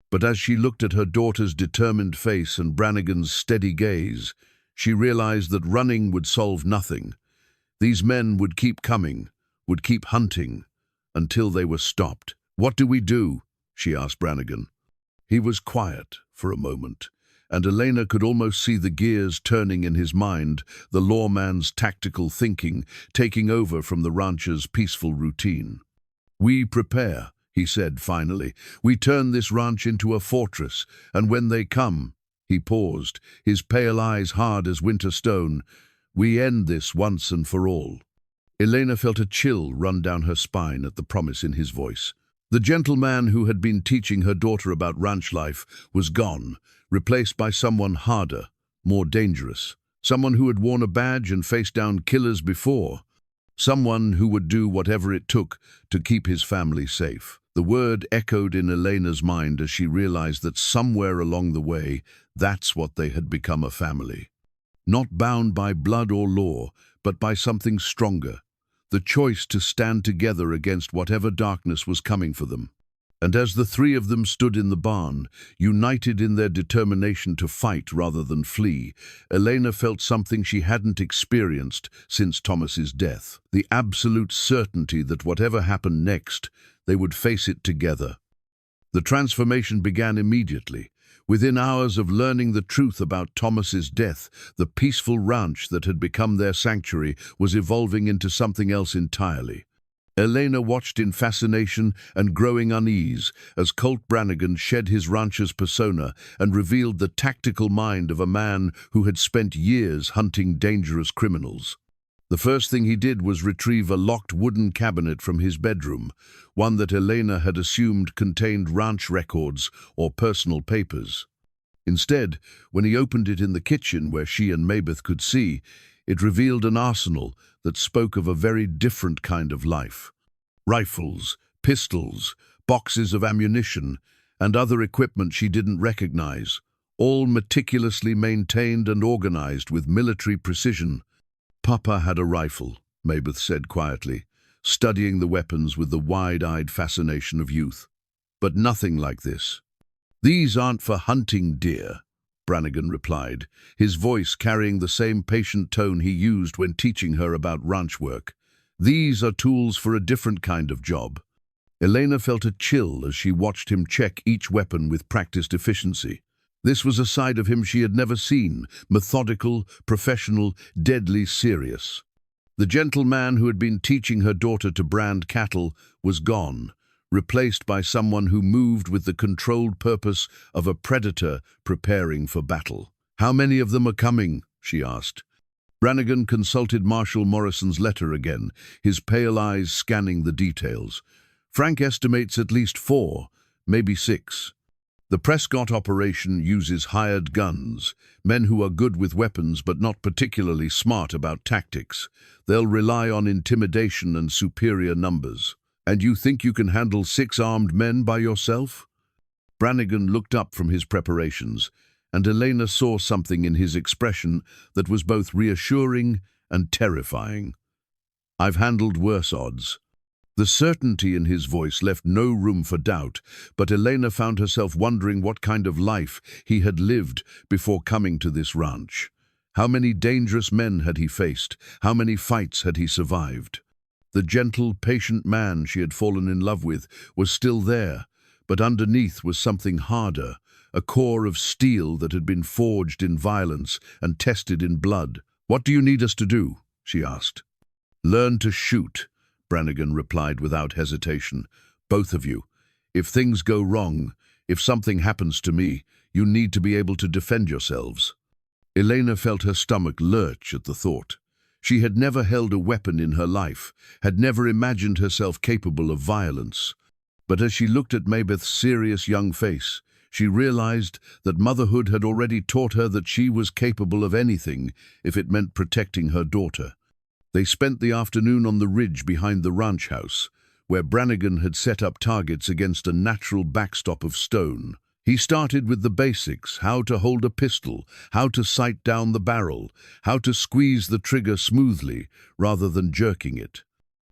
But as she looked at her daughter's determined face and Brannigan's steady gaze, she realized that running would solve nothing. These men would keep coming, would keep hunting, until they were stopped. What do we do? She asked Brannigan. He was quiet for a moment, and Elena could almost see the gears turning in his mind, the lawman's tactical thinking taking over from the rancher's peaceful routine. We prepare, he said finally. We turn this ranch into a fortress, and when they come, he paused, his pale eyes hard as winter stone, we end this once and for all. Elena felt a chill run down her spine at the promise in his voice. The gentleman who had been teaching her daughter about ranch life was gone, replaced by someone harder, more dangerous, someone who had worn a badge and faced down killers before, someone who would do whatever it took to keep his family safe. The word echoed in Elena's mind as she realized that somewhere along the way, that's what they had become, a family. Not bound by blood or law, but by something stronger, the choice to stand together against whatever darkness was coming for them. And as the three of them stood in the barn, united in their determination to fight rather than flee, Elena felt something she hadn't experienced since Thomas's death. The absolute certainty that whatever happened next, they would face it together. The transformation began immediately. Within hours of learning the truth about Thomas's death, the peaceful ranch that had become their sanctuary was evolving into something else entirely. Elena watched in fascination and growing unease as Colt Brannigan shed his rancher's persona and revealed the tactical mind of a man who had spent years hunting dangerous criminals. The first thing he did was retrieve a locked wooden cabinet from his bedroom, one that Elena had assumed contained ranch records or personal papers. Instead, when he opened it in the kitchen where she and Mabeth could see, it revealed an arsenal that spoke of a very different kind of life. Rifles, pistols, boxes of ammunition, and other equipment she didn't recognize, all meticulously maintained and organized with military precision. "Papa had a rifle," Mabeth said quietly, studying the weapons with the wide-eyed fascination of youth. "But nothing like this." "These aren't for hunting deer," Brannigan replied, his voice carrying the same patient tone he used when teaching her about ranch work. "These are tools for a different kind of job." Elena felt a chill as she watched him check each weapon with practiced efficiency. This was a side of him she had never seen, methodical, professional, deadly serious. The gentle man who had been teaching her daughter to brand cattle was gone, replaced by someone who moved with the controlled purpose of a predator preparing for battle. "How many of them are coming?" she asked. Brannigan consulted Marshal Morrison's letter again, his pale eyes scanning the details. "Frank estimates at least 4, maybe 6. The Prescott operation uses hired guns, men who are good with weapons but not particularly smart about tactics. They'll rely on intimidation and superior numbers. And you think you can handle 6 armed men by yourself?" Brannigan looked up from his preparations, and Elena saw something in his expression that was both reassuring and terrifying. "I've handled worse odds." The certainty in his voice left no room for doubt, but Elena found herself wondering what kind of life he had lived before coming to this ranch. How many dangerous men had he faced? How many fights had he survived? The gentle, patient man she had fallen in love with was still there, but underneath was something harder, a core of steel that had been forged in violence and tested in blood. "What do you need us to do?" she asked. "Learn to shoot," Brannigan replied without hesitation. "Both of you. If things go wrong, if something happens to me, you need to be able to defend yourselves." Elena felt her stomach lurch at the thought. She had never held a weapon in her life, had never imagined herself capable of violence. But as she looked at Mabeth's serious young face, she realized that motherhood had already taught her that she was capable of anything if it meant protecting her daughter. They spent the afternoon on the ridge behind the ranch house, where Brannigan had set up targets against a natural backstop of stone. He started with the basics: how to hold a pistol, how to sight down the barrel, how to squeeze the trigger smoothly rather than jerking it.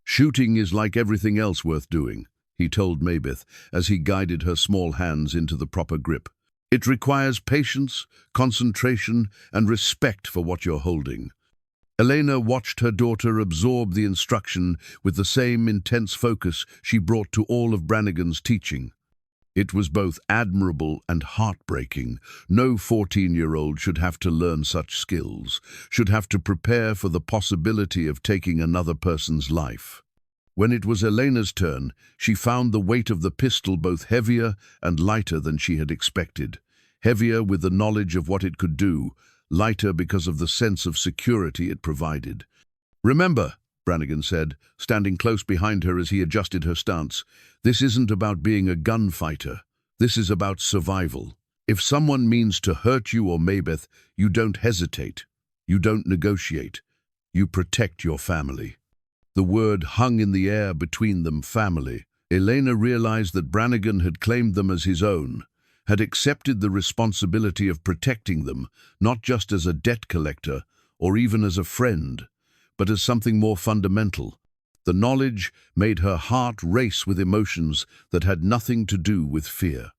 "Shooting is like everything else worth doing," he told Mabeth as he guided her small hands into the proper grip. "It requires patience, concentration, and respect for what you're holding." Elena watched her daughter absorb the instruction with the same intense focus she brought to all of Brannigan's teaching. It was both admirable and heartbreaking. No 14-year-old should have to learn such skills, should have to prepare for the possibility of taking another person's life. When it was Elena's turn, she found the weight of the pistol both heavier and lighter than she had expected. Heavier with the knowledge of what it could do, lighter because of the sense of security it provided. "Remember," Brannigan said, standing close behind her as he adjusted her stance, "this isn't about being a gunfighter. This is about survival. If someone means to hurt you or Mabeth, you don't hesitate. You don't negotiate. You protect your family." The word hung in the air between them, family. Elena realized that Brannigan had claimed them as his own, had accepted the responsibility of protecting them, not just as a debt collector or even as a friend, but as something more fundamental. The knowledge made her heart race with emotions that had nothing to do with fear.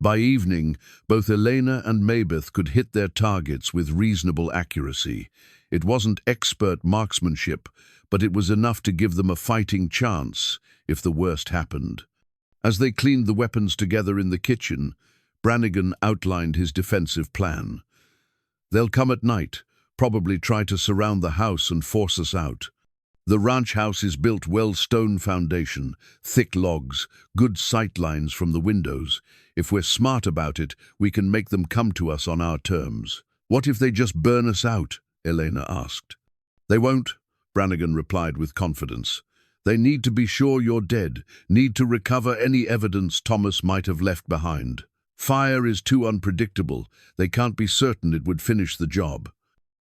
By evening, both Elena and Maybeth could hit their targets with reasonable accuracy. It wasn't expert marksmanship, but it was enough to give them a fighting chance if the worst happened. As they cleaned the weapons together in the kitchen, Brannigan outlined his defensive plan. "They'll come at night, probably try to surround the house and force us out. The ranch house is built well, stone foundation, thick logs, good sight lines from the windows. If we're smart about it, we can make them come to us on our terms." "What if they just burn us out?" Elena asked. "They won't," Brannigan replied with confidence. "They need to be sure you're dead, need to recover any evidence Thomas might have left behind. Fire is too unpredictable. They can't be certain it would finish the job."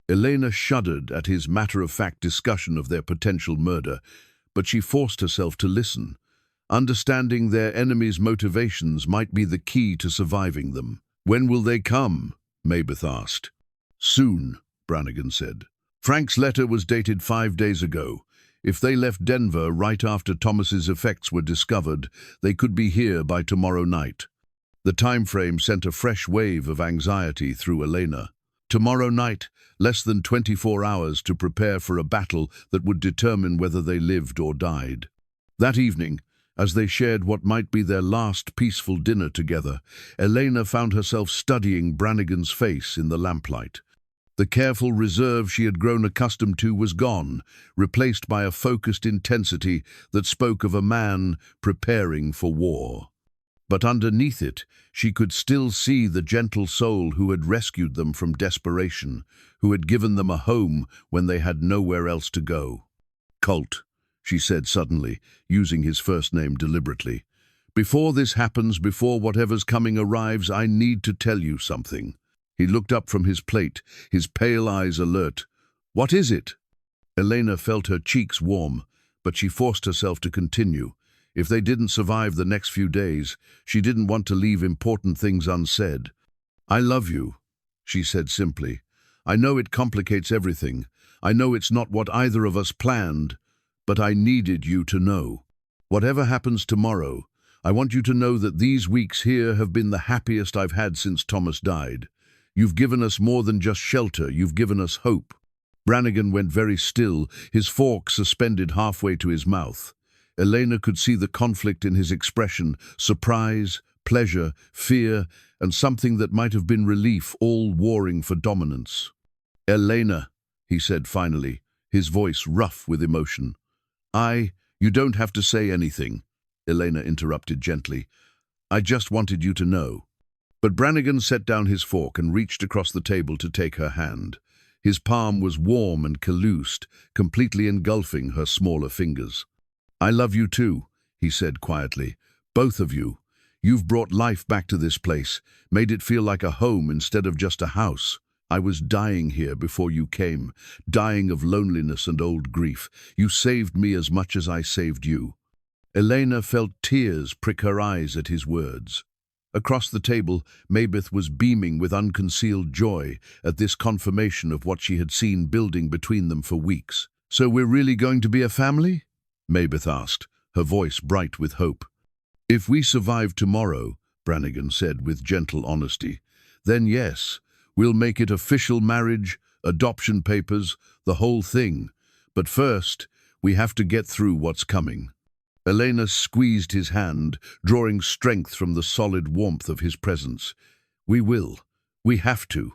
Elena shuddered at his matter-of-fact discussion of their potential murder, but she forced herself to listen. Understanding their enemy's motivations might be the key to surviving them. "When will they come?" Maybeth asked. "Soon," Brannigan said. "Frank's letter was dated 5 days ago. If they left Denver right after Thomas's effects were discovered, they could be here by tomorrow night." The time frame sent a fresh wave of anxiety through Elena. Tomorrow night, less than 24 hours to prepare for a battle that would determine whether they lived or died. That evening, as they shared what might be their last peaceful dinner together, Elena found herself studying Brannigan's face in the lamplight. The careful reserve she had grown accustomed to was gone, replaced by a focused intensity that spoke of a man preparing for war. But underneath it, she could still see the gentle soul who had rescued them from desperation, who had given them a home when they had nowhere else to go. "Colt," she said suddenly, using his first name deliberately. "Before this happens, before whatever's coming arrives, I need to tell you something." He looked up from his plate, his pale eyes alert. "What is it?" Elena felt her cheeks warm, but she forced herself to continue. If they didn't survive the next few days, she didn't want to leave important things unsaid. "I love you," she said simply. "I know it complicates everything. I know it's not what either of us planned, but I needed you to know. Whatever happens tomorrow, I want you to know that these weeks here have been the happiest I've had since Thomas died. You've given us more than just shelter, you've given us hope." Brannigan went very still, his fork suspended halfway to his mouth. Elena could see the conflict in his expression, surprise, pleasure, fear, and something that might have been relief, all warring for dominance. "Elena," he said finally, his voice rough with emotion. "You don't have to say anything," Elena interrupted gently. "I just wanted you to know." But Brannigan set down his fork and reached across the table to take her hand. His palm was warm and calloused, completely engulfing her smaller fingers. "I love you too," he said quietly. "Both of you. You've brought life back to this place, made it feel like a home instead of just a house. I was dying here before you came, dying of loneliness and old grief. You saved me as much as I saved you." Elena felt tears prick her eyes at his words. Across the table, Maybeth was beaming with unconcealed joy at this confirmation of what she had seen building between them for weeks. "So we're really going to be a family?" Maybeth asked, her voice bright with hope. "If we survive tomorrow," Brannigan said with gentle honesty, "then yes, we'll make it official marriage, adoption papers, the whole thing. But first, we have to get through what's coming." Elena squeezed his hand, drawing strength from the solid warmth of his presence. "We will. We have to."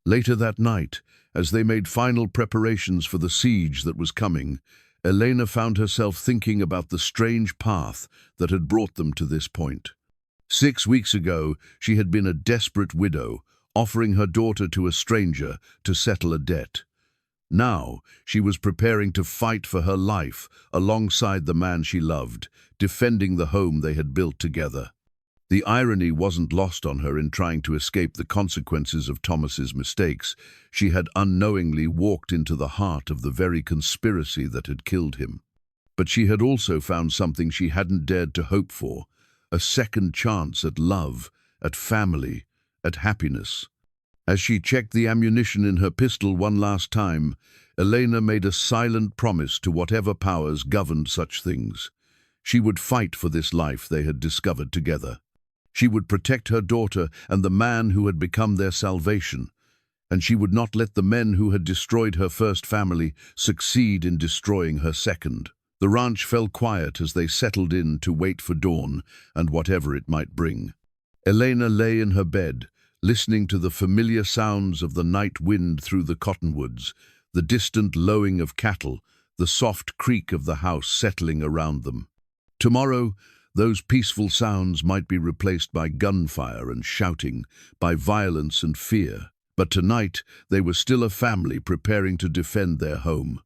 Later that night, as they made final preparations for the siege that was coming, Elena found herself thinking about the strange path that had brought them to this point. 6 weeks ago, she had been a desperate widow, offering her daughter to a stranger to settle a debt. Now, she was preparing to fight for her life alongside the man she loved, defending the home they had built together. The irony wasn't lost on her in trying to escape the consequences of Thomas's mistakes. She had unknowingly walked into the heart of the very conspiracy that had killed him. But she had also found something she hadn't dared to hope for, a second chance at love, at family, at happiness. As she checked the ammunition in her pistol one last time, Elena made a silent promise to whatever powers governed such things. She would fight for this life they had discovered together. She would protect her daughter and the man who had become their salvation, and she would not let the men who had destroyed her first family succeed in destroying her second. The ranch fell quiet as they settled in to wait for dawn and whatever it might bring. Elena lay in her bed, listening to the familiar sounds of the night wind through the cottonwoods, the distant lowing of cattle, the soft creak of the house settling around them. Tomorrow, those peaceful sounds might be replaced by gunfire and shouting, by violence and fear. But tonight, they were still a family preparing to defend their home,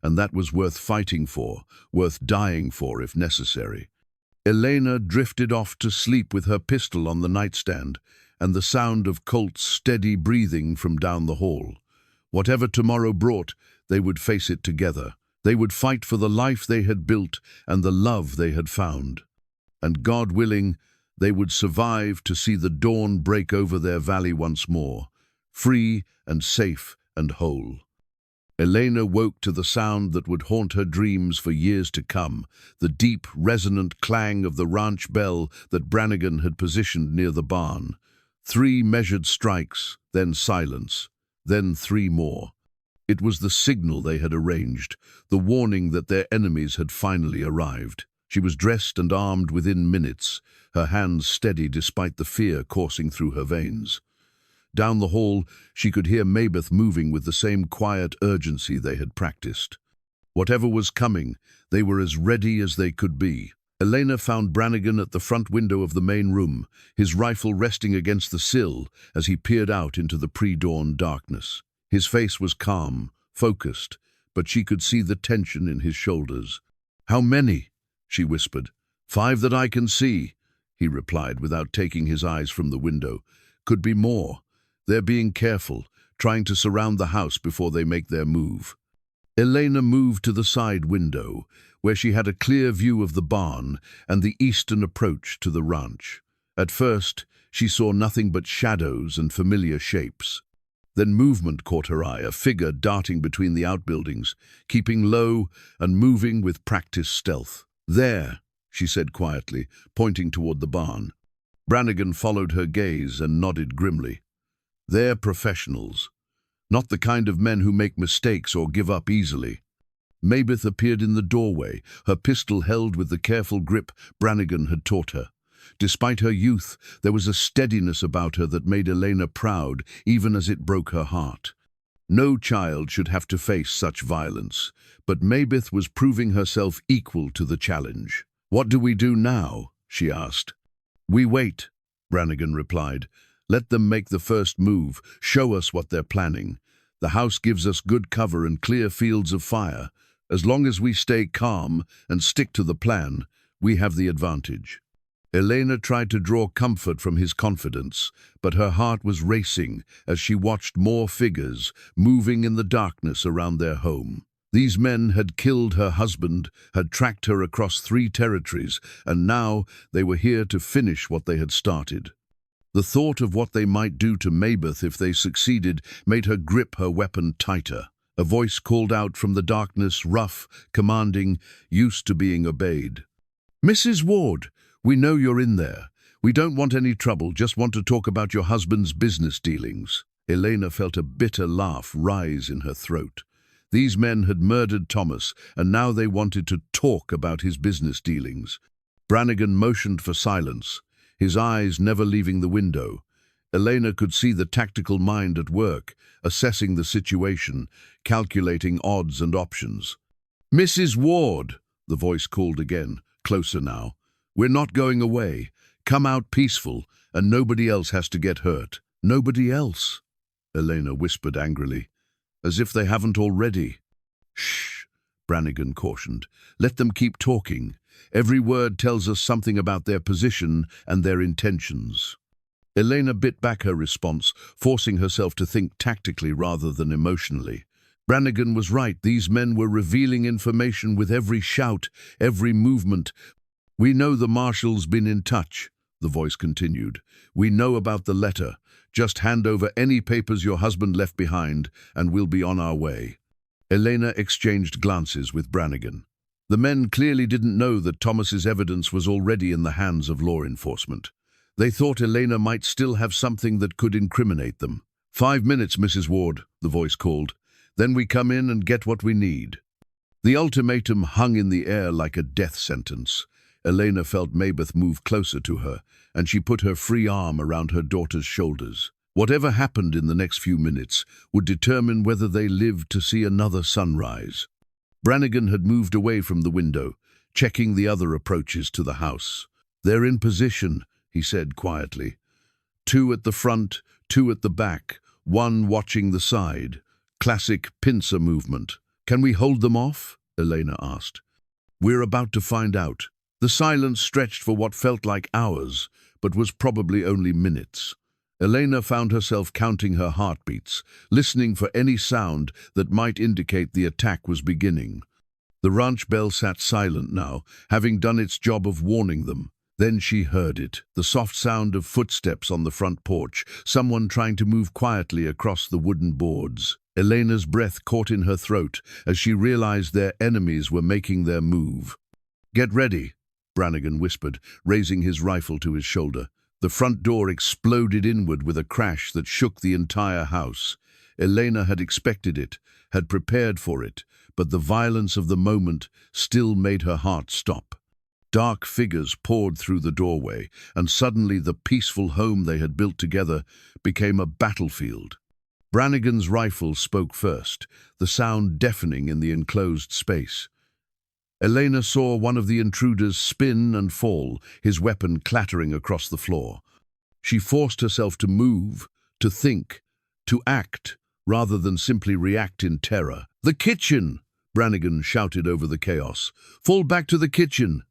and that was worth fighting for, worth dying for if necessary. Elena drifted off to sleep with her pistol on the nightstand and the sound of Colt's steady breathing from down the hall. Whatever tomorrow brought, they would face it together. They would fight for the life they had built and the love they had found. And God willing, they would survive to see the dawn break over their valley once more, free and safe and whole. Elena woke to the sound that would haunt her dreams for years to come, the deep, resonant clang of the ranch bell that Brannigan had positioned near the barn. 3 measured strikes, then silence, then 3 more. It was the signal they had arranged, the warning that their enemies had finally arrived. She was dressed and armed within minutes, her hands steady despite the fear coursing through her veins. Down the hall, she could hear Mabeth moving with the same quiet urgency they had practiced. Whatever was coming, they were as ready as they could be. Elena found Brannigan at the front window of the main room, his rifle resting against the sill as he peered out into the pre-dawn darkness. His face was calm, focused, but she could see the tension in his shoulders. "How many?" she whispered. "5 that I can see," he replied without taking his eyes from the window. "Could be more. They're being careful, trying to surround the house before they make their move." Elena moved to the side window, where she had a clear view of the barn and the eastern approach to the ranch. At first, she saw nothing but shadows and familiar shapes. Then movement caught her eye, a figure darting between the outbuildings, keeping low and moving with practiced stealth. "There," she said quietly, pointing toward the barn. Brannigan followed her gaze and nodded grimly. "They're professionals, not the kind of men who make mistakes or give up easily." Mabeth appeared in the doorway, her pistol held with the careful grip Brannigan had taught her. Despite her youth, there was a steadiness about her that made Elena proud, even as it broke her heart. No child should have to face such violence, but Mabeth was proving herself equal to the challenge. "What do we do now?" she asked. "We wait," Brannigan replied. "Let them make the first move, show us what they're planning. The house gives us good cover and clear fields of fire. As long as we stay calm and stick to the plan, we have the advantage." Elena tried to draw comfort from his confidence, but her heart was racing as she watched more figures moving in the darkness around their home. These men had killed her husband, had tracked her across 3 territories, and now they were here to finish what they had started. The thought of what they might do to Mabeth if they succeeded made her grip her weapon tighter. A voice called out from the darkness, rough, commanding, used to being obeyed. "Mrs. Ward, we know you're in there. We don't want any trouble, just want to talk about your husband's business dealings." Elena felt a bitter laugh rise in her throat. These men had murdered Thomas, and now they wanted to talk about his business dealings. Brannigan motioned for silence, his eyes never leaving the window. Elena could see the tactical mind at work, assessing the situation, calculating odds and options. "Mrs. Ward," the voice called again, closer now. "We're not going away. Come out peaceful, and nobody else has to get hurt." "Nobody else?" Elena whispered angrily. "As if they haven't already." "Shh," Brannigan cautioned. "Let them keep talking. Every word tells us something about their position and their intentions." Elena bit back her response, forcing herself to think tactically rather than emotionally. Brannigan was right. These men were revealing information with every shout, every movement. "We know the marshal's been in touch," the voice continued. "We know about the letter. Just hand over any papers your husband left behind, and we'll be on our way." Elena exchanged glances with Brannigan. The men clearly didn't know that Thomas's evidence was already in the hands of law enforcement. They thought Elena might still have something that could incriminate them. 5 minutes, Mrs. Ward, the voice called. Then we come in and get what we need. The ultimatum hung in the air like a death sentence. Elena felt Mabeth move closer to her, and she put her free arm around her daughter's shoulders. Whatever happened in the next few minutes would determine whether they lived to see another sunrise. Brannigan had moved away from the window, checking the other approaches to the house. "They're in position," he said quietly. 2 at the front, 2 at the back, 1 watching the side. Classic pincer movement. "Can we hold them off?" Elena asked. "We're about to find out." The silence stretched for what felt like hours, but was probably only minutes. Elena found herself counting her heartbeats, listening for any sound that might indicate the attack was beginning. The ranch bell sat silent now, having done its job of warning them. Then she heard it, the soft sound of footsteps on the front porch, someone trying to move quietly across the wooden boards. Elena's breath caught in her throat as she realized their enemies were making their move. "Get ready," Brannigan whispered, raising his rifle to his shoulder. The front door exploded inward with a crash that shook the entire house. Elena had expected it, had prepared for it, but the violence of the moment still made her heart stop. Dark figures poured through the doorway, and suddenly the peaceful home they had built together became a battlefield. Brannigan's rifle spoke first, the sound deafening in the enclosed space. Elena saw one of the intruders spin and fall, his weapon clattering across the floor. She forced herself to move, to think, to act, rather than simply react in terror. "The kitchen!" Brannigan shouted over the chaos. "Fall back to the kitchen!"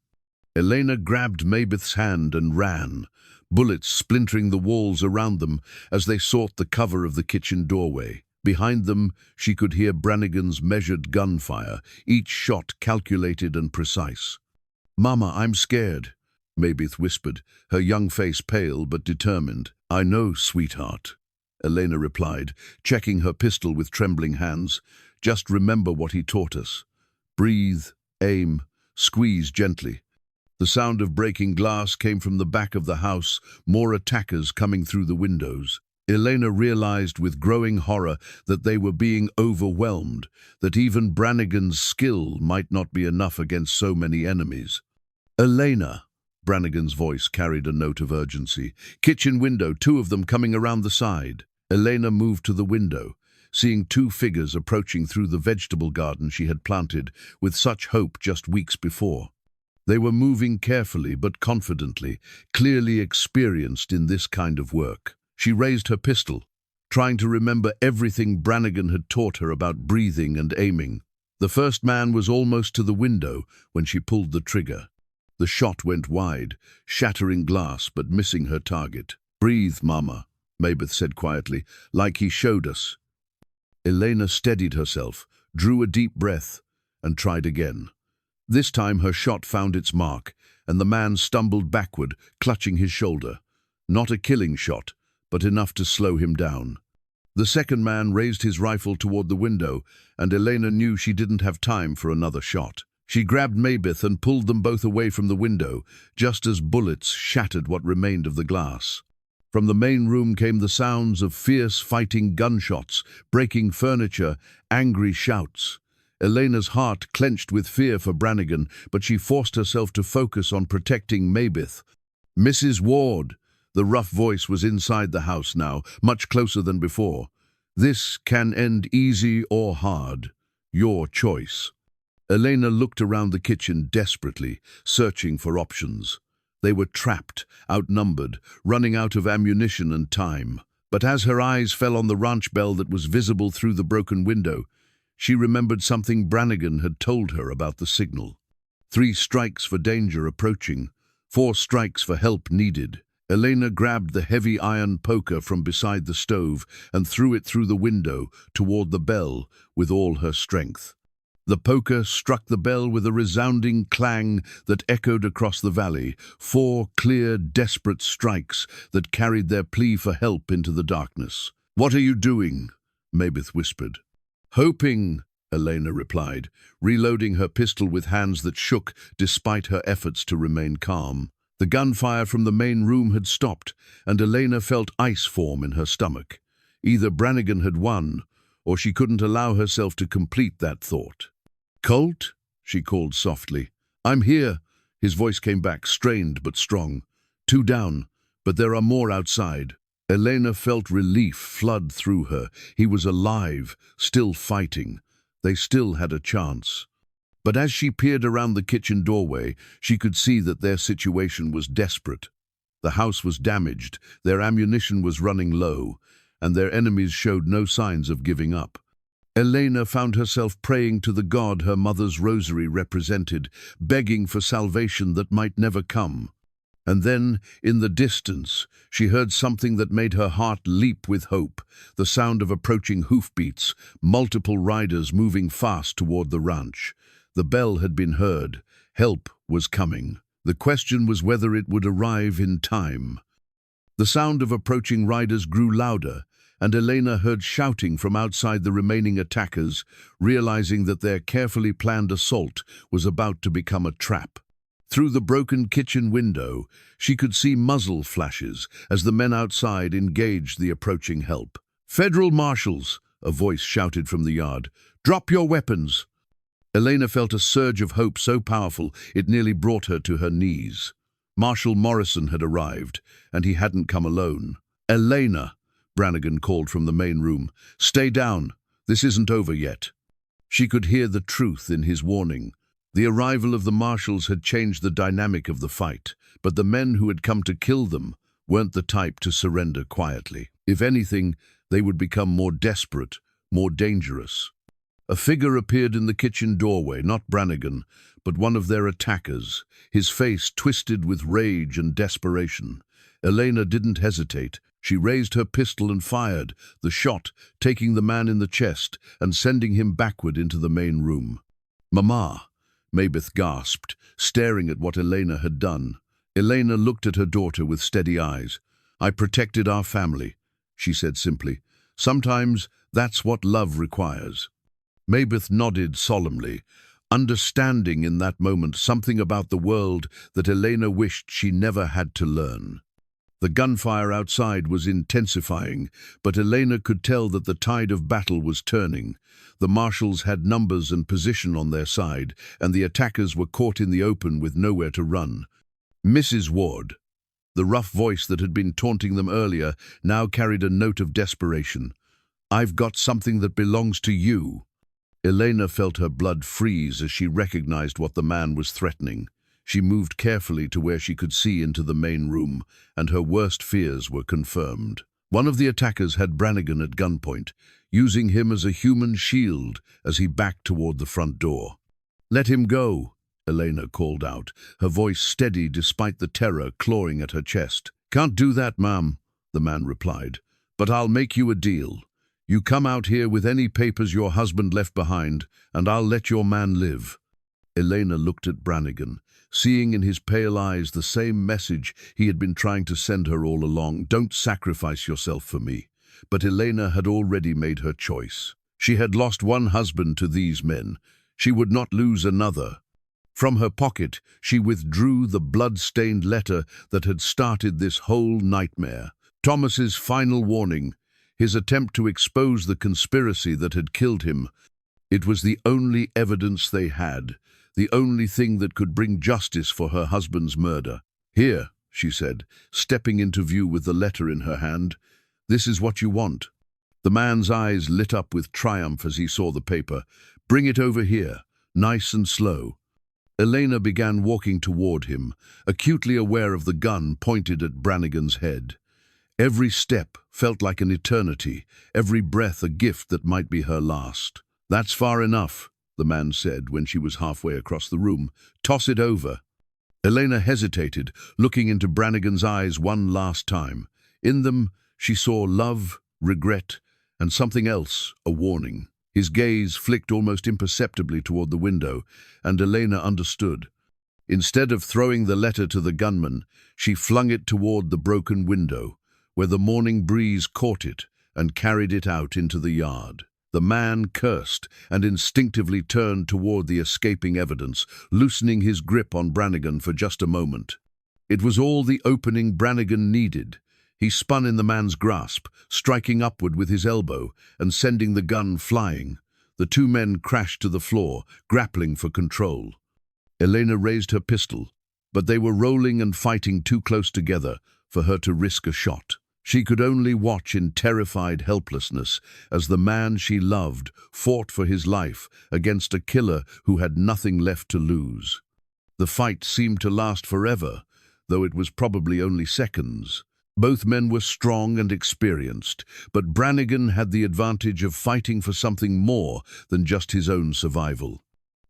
Elena grabbed Mabeth's hand and ran, bullets splintering the walls around them as they sought the cover of the kitchen doorway. Behind them, she could hear Brannigan's measured gunfire, each shot calculated and precise. "Mama, I'm scared," Mabeth whispered, her young face pale but determined. "I know, sweetheart," Elena replied, checking her pistol with trembling hands. "Just remember what he taught us. Breathe, aim, squeeze gently." The sound of breaking glass came from the back of the house, more attackers coming through the windows. Elena realized with growing horror that they were being overwhelmed, that even Brannigan's skill might not be enough against so many enemies. "Elena," Brannigan's voice carried a note of urgency. "Kitchen window, 2 of them coming around the side." Elena moved to the window, seeing 2 figures approaching through the vegetable garden she had planted with such hope just weeks before. They were moving carefully but confidently, clearly experienced in this kind of work. She raised her pistol, trying to remember everything Brannigan had taught her about breathing and aiming. The first man was almost to the window when she pulled the trigger. The shot went wide, shattering glass but missing her target. "Breathe, Mama," Mabeth said quietly, "like he showed us." Elena steadied herself, drew a deep breath, and tried again. This time her shot found its mark, and the man stumbled backward, clutching his shoulder. Not a killing shot, but enough to slow him down. The second man raised his rifle toward the window, and Elena knew she didn't have time for another shot. She grabbed Mabeth and pulled them both away from the window, just as bullets shattered what remained of the glass. From the main room came the sounds of fierce fighting gunshots, breaking furniture, angry shouts. Elena's heart clenched with fear for Brannigan, but she forced herself to focus on protecting Mabeth. "Mrs. Ward," the rough voice was inside the house now, much closer than before. "This can end easy or hard. Your choice." Elena looked around the kitchen desperately, searching for options. They were trapped, outnumbered, running out of ammunition and time. But as her eyes fell on the ranch bell that was visible through the broken window, she remembered something Brannigan had told her about the signal. 3 strikes for danger approaching, 4 strikes for help needed. Elena grabbed the heavy iron poker from beside the stove and threw it through the window toward the bell with all her strength. The poker struck the bell with a resounding clang that echoed across the valley, 4 clear, desperate strikes that carried their plea for help into the darkness. "What are you doing?" Mabeth whispered. "Hoping," Elena replied, reloading her pistol with hands that shook despite her efforts to remain calm. The gunfire from the main room had stopped, and Elena felt ice form in her stomach. Either Brannigan had won, or she couldn't allow herself to complete that thought. "Colt?" she called softly. "I'm here." His voice came back, strained but strong. "Two down, but there are more outside." Elena felt relief flood through her. He was alive, still fighting. They still had a chance. But as she peered around the kitchen doorway, she could see that their situation was desperate. The house was damaged, their ammunition was running low, and their enemies showed no signs of giving up. Elena found herself praying to the God her mother's rosary represented, begging for salvation that might never come. And then, in the distance, she heard something that made her heart leap with hope, the sound of approaching hoofbeats, multiple riders moving fast toward the ranch. The bell had been heard. Help was coming. The question was whether it would arrive in time. The sound of approaching riders grew louder, and Elena heard shouting from outside the remaining attackers, realizing that their carefully planned assault was about to become a trap. Through the broken kitchen window, she could see muzzle flashes as the men outside engaged the approaching help. "Federal marshals!" a voice shouted from the yard. "Drop your weapons!" Elena felt a surge of hope so powerful it nearly brought her to her knees. Marshal Morrison had arrived, and he hadn't come alone. "Elena!" Brannigan called from the main room. "Stay down. This isn't over yet." She could hear the truth in his warning. The arrival of the marshals had changed the dynamic of the fight, but the men who had come to kill them weren't the type to surrender quietly. If anything, they would become more desperate, more dangerous. A figure appeared in the kitchen doorway, not Brannigan, but one of their attackers, his face twisted with rage and desperation. Elena didn't hesitate. She raised her pistol and fired, the shot taking the man in the chest and sending him backward into the main room. "Mama!" Maybeth gasped, staring at what Elena had done. Elena looked at her daughter with steady eyes. "I protected our family," she said simply. "Sometimes that's what love requires." Maybeth nodded solemnly, understanding in that moment something about the world that Elena wished she never had to learn. The gunfire outside was intensifying, but Elena could tell that the tide of battle was turning. The marshals had numbers and position on their side, and the attackers were caught in the open with nowhere to run. "Mrs. Ward," the rough voice that had been taunting them earlier, now carried a note of desperation. "I've got something that belongs to you." Elena felt her blood freeze as she recognized what the man was threatening. She moved carefully to where she could see into the main room, and her worst fears were confirmed. One of the attackers had Brannigan at gunpoint, using him as a human shield as he backed toward the front door. "Let him go," Elena called out, her voice steady despite the terror clawing at her chest. "Can't do that, ma'am," the man replied, "but I'll make you a deal. You come out here with any papers your husband left behind, and I'll let your man live." Elena looked at Brannigan, seeing in his pale eyes the same message he had been trying to send her all along. "Don't sacrifice yourself for me." But Elena had already made her choice. She had lost one husband to these men. She would not lose another. From her pocket, she withdrew the blood-stained letter that had started this whole nightmare. Thomas's final warning, his attempt to expose the conspiracy that had killed him. It was the only evidence they had, the only thing that could bring justice for her husband's murder. "Here," she said, stepping into view with the letter in her hand. "This is what you want." The man's eyes lit up with triumph as he saw the paper. "Bring it over here, nice and slow." Elena began walking toward him, acutely aware of the gun pointed at Brannigan's head. Every step felt like an eternity, every breath a gift that might be her last. "That's far enough," the man said when she was halfway across the room. "Toss it over." Elena hesitated, looking into Brannigan's eyes one last time. In them, she saw love, regret, and something else, a warning. His gaze flicked almost imperceptibly toward the window, and Elena understood. Instead of throwing the letter to the gunman, she flung it toward the broken window, where the morning breeze caught it and carried it out into the yard. The man cursed and instinctively turned toward the escaping evidence, loosening his grip on Brannigan for just a moment. It was all the opening Brannigan needed. He spun in the man's grasp, striking upward with his elbow and sending the gun flying. The two men crashed to the floor, grappling for control. Elena raised her pistol, but they were rolling and fighting too close together for her to risk a shot. She could only watch in terrified helplessness as the man she loved fought for his life against a killer who had nothing left to lose. The fight seemed to last forever, though it was probably only seconds. Both men were strong and experienced, but Brannigan had the advantage of fighting for something more than just his own survival.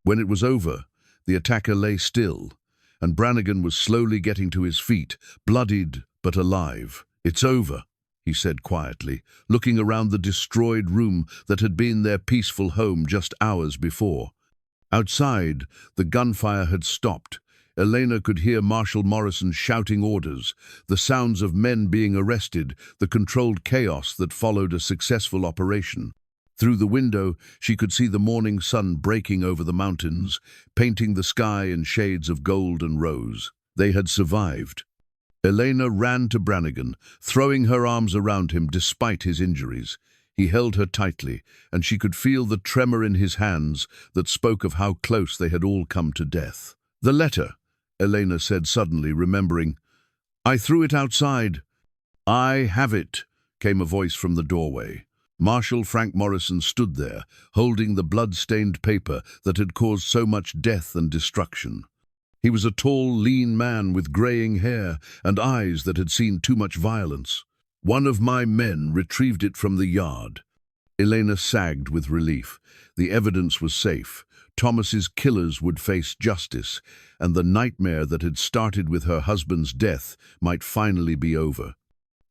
When it was over, the attacker lay still, and Brannigan was slowly getting to his feet, bloodied but alive. "It's over," he said quietly, looking around the destroyed room that had been their peaceful home just hours before. Outside, the gunfire had stopped. Elena could hear Marshal Morrison shouting orders, the sounds of men being arrested, the controlled chaos that followed a successful operation. Through the window, she could see the morning sun breaking over the mountains, painting the sky in shades of gold and rose. They had survived. Elena ran to Brannigan, throwing her arms around him despite his injuries. He held her tightly, and she could feel the tremor in his hands that spoke of how close they had all come to death. "The letter," Elena said suddenly, remembering. "I threw it outside." "I have it," came a voice from the doorway. Marshal Frank Morrison stood there, holding the blood-stained paper that had caused so much death and destruction. He was a tall, lean man with graying hair and eyes that had seen too much violence. "One of my men retrieved it from the yard." Elena sagged with relief. The evidence was safe. Thomas's killers would face justice, and the nightmare that had started with her husband's death might finally be over.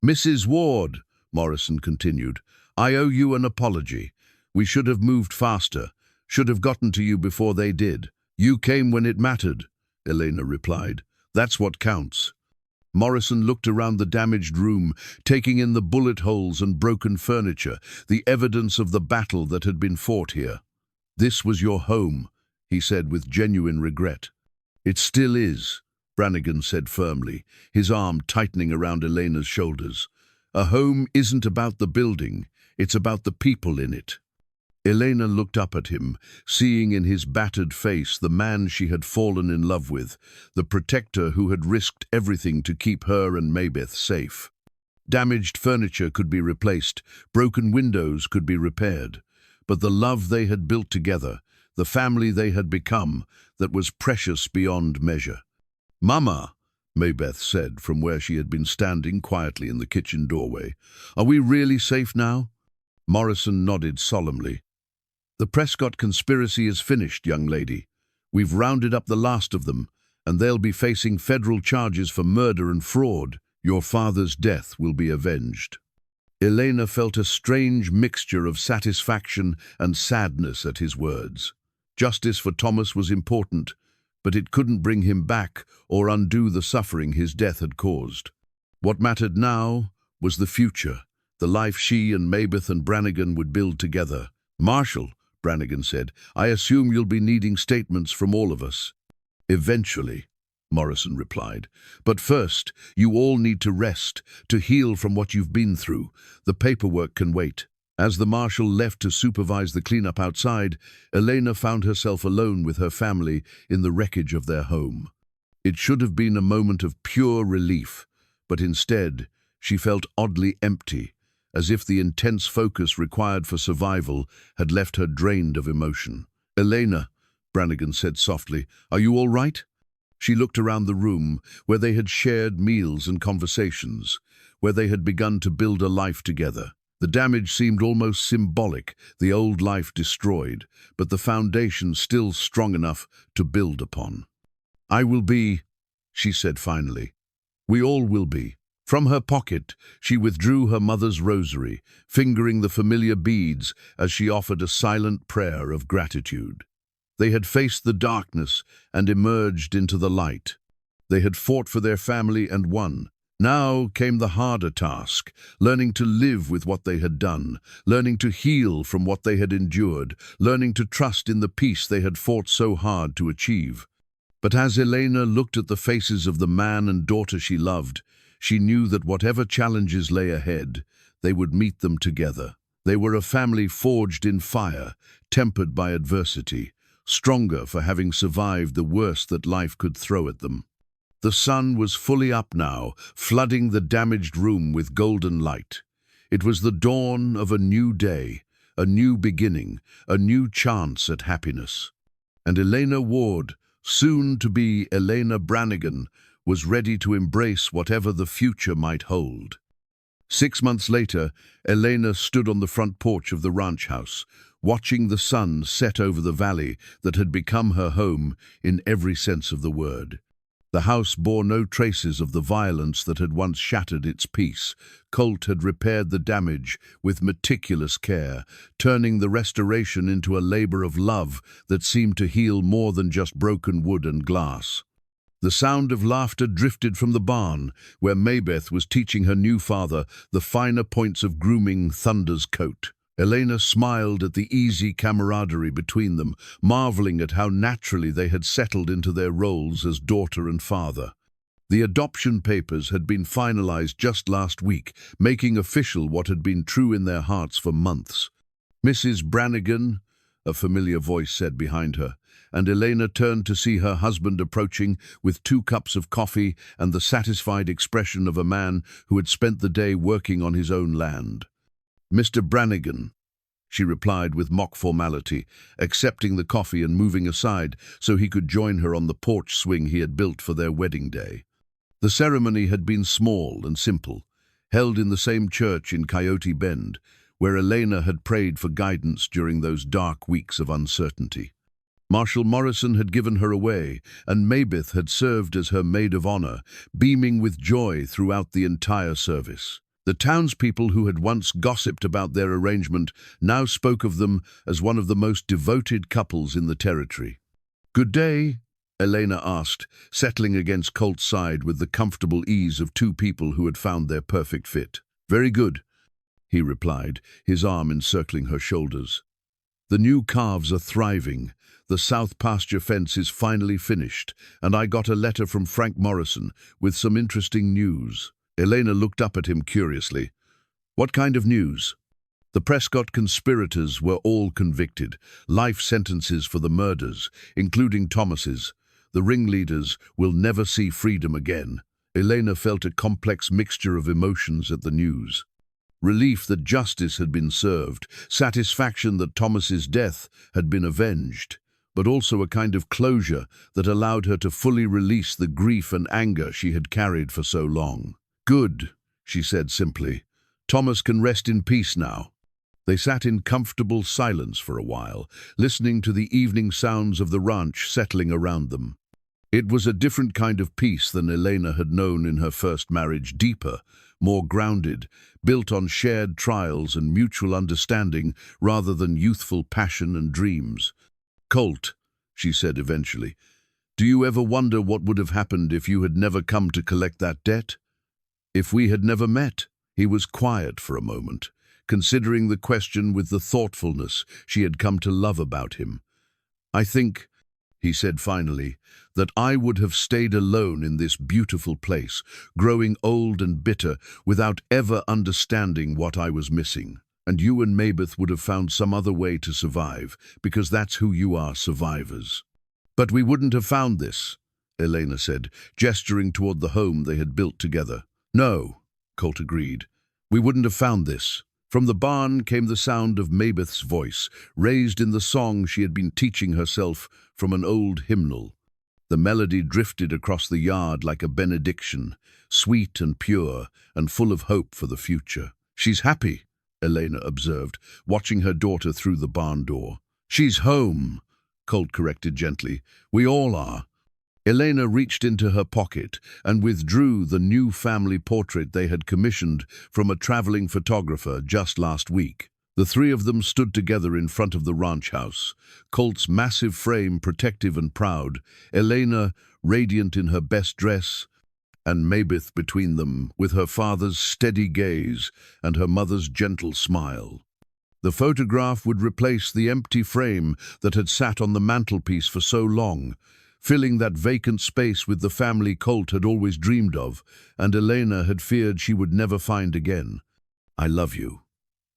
"Mrs. Ward," Morrison continued, "I owe you an apology. We should have moved faster, should have gotten to you before they did." "You came when it mattered," Elena replied. "That's what counts." Morrison looked around the damaged room, taking in the bullet holes and broken furniture, the evidence of the battle that had been fought here. "This was your home," he said with genuine regret. "It still is," Brannigan said firmly, his arm tightening around Elena's shoulders. "A home isn't about the building, it's about the people in it." Elena looked up at him, seeing in his battered face the man she had fallen in love with, the protector who had risked everything to keep her and Maybeth safe. Damaged furniture could be replaced, broken windows could be repaired, but the love they had built together, the family they had become, that was precious beyond measure. "Mama," Maybeth said from where she had been standing quietly in the kitchen doorway, "are we really safe now?" Morrison nodded solemnly. "The Prescott conspiracy is finished, young lady. We've rounded up the last of them, and they'll be facing federal charges for murder and fraud. Your father's death will be avenged." Elena felt a strange mixture of satisfaction and sadness at his words. Justice for Thomas was important, but it couldn't bring him back or undo the suffering his death had caused. What mattered now was the future, the life she and Maybeth and Brannigan would build together. "Marshal," Brannigan said, "I assume you'll be needing statements from all of us." "Eventually," Morrison replied. "But first, you all need to rest, to heal from what you've been through. The paperwork can wait." As the marshal left to supervise the cleanup outside, Elena found herself alone with her family in the wreckage of their home. It should have been a moment of pure relief, but instead, she felt oddly empty, as if the intense focus required for survival had left her drained of emotion. "Elena," Brannigan said softly, "are you all right?" She looked around the room, where they had shared meals and conversations, where they had begun to build a life together. The damage seemed almost symbolic, the old life destroyed, but the foundation still strong enough to build upon. "I will be," she said finally. "We all will be." From her pocket, she withdrew her mother's rosary, fingering the familiar beads as she offered a silent prayer of gratitude. They had faced the darkness and emerged into the light. They had fought for their family and won. Now came the harder task, learning to live with what they had done, learning to heal from what they had endured, learning to trust in the peace they had fought so hard to achieve. But as Elena looked at the faces of the man and daughter she loved, she knew that whatever challenges lay ahead, they would meet them together. They were a family forged in fire, tempered by adversity, stronger for having survived the worst that life could throw at them. The sun was fully up now, flooding the damaged room with golden light. It was the dawn of a new day, a new beginning, a new chance at happiness. And Elena Ward, soon to be Elena Brannigan, was ready to embrace whatever the future might hold. 6 months later, Elena stood on the front porch of the ranch house, watching the sun set over the valley that had become her home in every sense of the word. The house bore no traces of the violence that had once shattered its peace. Colt had repaired the damage with meticulous care, turning the restoration into a labor of love that seemed to heal more than just broken wood and glass. The sound of laughter drifted from the barn, where Maybeth was teaching her new father the finer points of grooming Thunder's coat. Elena smiled at the easy camaraderie between them, marveling at how naturally they had settled into their roles as daughter and father. The adoption papers had been finalized just last week, making official what had been true in their hearts for months. "Mrs. Brannigan," a familiar voice said behind her, and Elena turned to see her husband approaching with 2 cups of coffee and the satisfied expression of a man who had spent the day working on his own land. "Mr. Brannigan," she replied with mock formality, accepting the coffee and moving aside so he could join her on the porch swing he had built for their wedding day. The ceremony had been small and simple, held in the same church in Coyote Bend, where Elena had prayed for guidance during those dark weeks of uncertainty. Marshal Morrison had given her away, and Maybeth had served as her maid of honor, beaming with joy throughout the entire service. The townspeople who had once gossiped about their arrangement now spoke of them as one of the most devoted couples in the territory. "Good day," Elena asked, settling against Colt's side with the comfortable ease of 2 people who had found their perfect fit. "Very good," he replied, his arm encircling her shoulders. "The new calves are thriving. The south pasture fence is finally finished, and I got a letter from Frank Morrison with some interesting news." Elena looked up at him curiously. "What kind of news?" "The Prescott conspirators were all convicted, life sentences for the murders, including Thomas's. The ringleaders will never see freedom again." Elena felt a complex mixture of emotions at the news. Relief that justice had been served, satisfaction that Thomas's death had been avenged, but also a kind of closure that allowed her to fully release the grief and anger she had carried for so long. "Good," she said simply. "Thomas can rest in peace now." They sat in comfortable silence for a while, listening to the evening sounds of the ranch settling around them. It was a different kind of peace than Elena had known in her first marriage, deeper, more grounded, built on shared trials and mutual understanding rather than youthful passion and dreams. "Colt," she said eventually, "do you ever wonder what would have happened if you had never come to collect that debt? If we had never met?" He was quiet for a moment, considering the question with the thoughtfulness she had come to love about him. "I think," he said finally, "that I would have stayed alone in this beautiful place, growing old and bitter without ever understanding what I was missing. And you and Maybeth would have found some other way to survive, because that's who you are, survivors." "But we wouldn't have found this," Elena said, gesturing toward the home they had built together. "No," Colt agreed. "We wouldn't have found this." From the barn came the sound of Maybeth's voice, raised in the song she had been teaching herself from an old hymnal. The melody drifted across the yard like a benediction, sweet and pure and full of hope for the future. "She's happy," Elena observed, watching her daughter through the barn door. "She's home," Colt corrected gently. "We all are." Elena reached into her pocket and withdrew the new family portrait they had commissioned from a traveling photographer just last week. The 3 of them stood together in front of the ranch house, Colt's massive frame protective and proud, Elena radiant in her best dress, and Mabeth between them, with her father's steady gaze and her mother's gentle smile. The photograph would replace the empty frame that had sat on the mantelpiece for so long, filling that vacant space with the family Colt had always dreamed of, and Elena had feared she would never find again. "I love you,"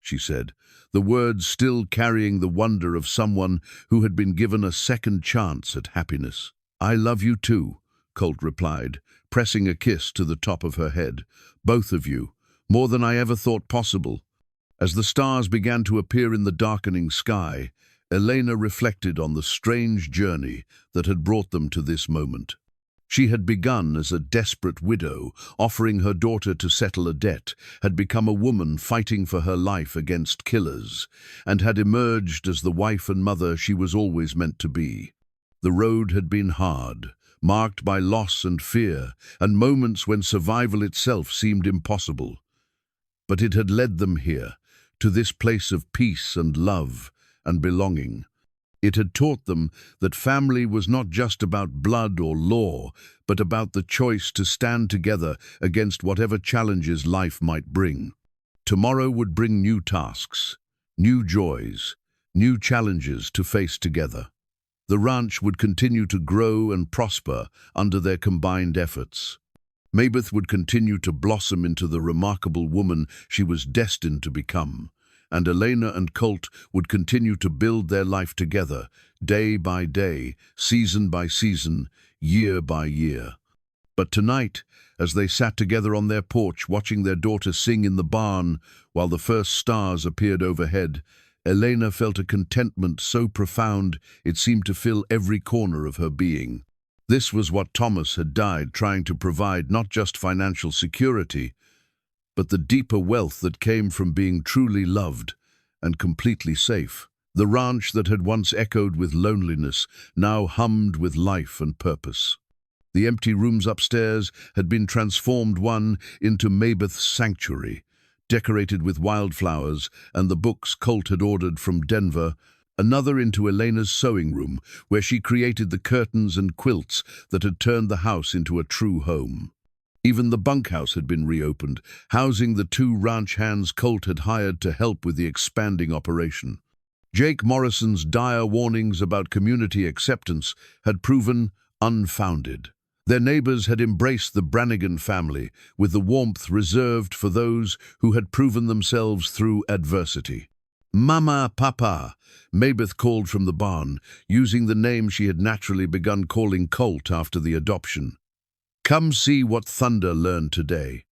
she said, the words still carrying the wonder of someone who had been given a second chance at happiness. "I love you too," Colt replied, pressing a kiss to the top of her head. "Both of you, more than I ever thought possible." As the stars began to appear in the darkening sky, Elena reflected on the strange journey that had brought them to this moment. She had begun as a desperate widow, offering her daughter to settle a debt, had become a woman fighting for her life against killers, and had emerged as the wife and mother she was always meant to be. The road had been hard, marked by loss and fear, and moments when survival itself seemed impossible. But it had led them here, to this place of peace and love and belonging. It had taught them that family was not just about blood or law, but about the choice to stand together against whatever challenges life might bring. Tomorrow would bring new tasks, new joys, new challenges to face together. The ranch would continue to grow and prosper under their combined efforts. Mabeth would continue to blossom into the remarkable woman she was destined to become, and Elena and Colt would continue to build their life together, day by day, season by season, year by year. But tonight, as they sat together on their porch watching their daughter sing in the barn while the first stars appeared overhead, Elena felt a contentment so profound it seemed to fill every corner of her being. This was what Thomas had died trying to provide, not just financial security, but the deeper wealth that came from being truly loved and completely safe. The ranch that had once echoed with loneliness now hummed with life and purpose. The empty rooms upstairs had been transformed, one into Mabeth's sanctuary, decorated with wildflowers and the books Colt had ordered from Denver, another into Elena's sewing room, where she created the curtains and quilts that had turned the house into a true home. Even the bunkhouse had been reopened, housing the 2 ranch hands Colt had hired to help with the expanding operation. Jake Morrison's dire warnings about community acceptance had proven unfounded. Their neighbors had embraced the Brannigan family with the warmth reserved for those who had proven themselves through adversity. "Mama, Papa," Mabeth called from the barn, using the name she had naturally begun calling Colt after the adoption. "Come see what Thunder learned today."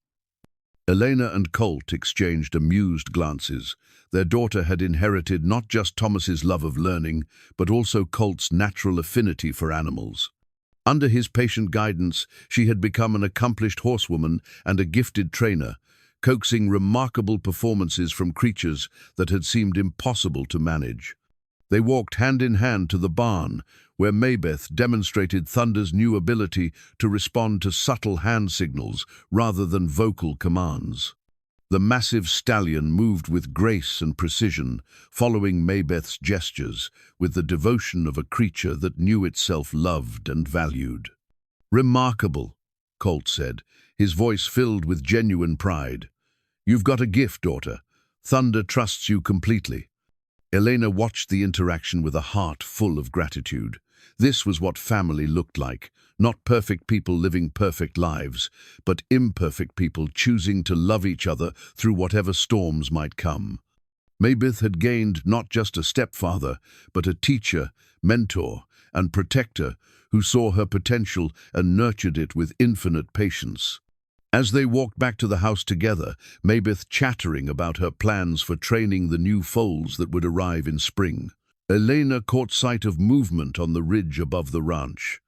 Elena and Colt exchanged amused glances. Their daughter had inherited not just Thomas's love of learning, but also Colt's natural affinity for animals. Under his patient guidance, she had become an accomplished horsewoman and a gifted trainer, coaxing remarkable performances from creatures that had seemed impossible to manage. They walked hand in hand to the barn, where Mabeth demonstrated Thunder's new ability to respond to subtle hand signals rather than vocal commands. The massive stallion moved with grace and precision, following Mabeth's gestures with the devotion of a creature that knew itself loved and valued. "Remarkable," Colt said, his voice filled with genuine pride. "You've got a gift, daughter. Thunder trusts you completely." Elena watched the interaction with a heart full of gratitude. This was what family looked like, not perfect people living perfect lives, but imperfect people choosing to love each other through whatever storms might come. Mabeth had gained not just a stepfather, but a teacher, mentor, and protector who saw her potential and nurtured it with infinite patience. As they walked back to the house together, Mabeth chattering about her plans for training the new foals that would arrive in spring, Elena caught sight of movement on the ridge above the ranch.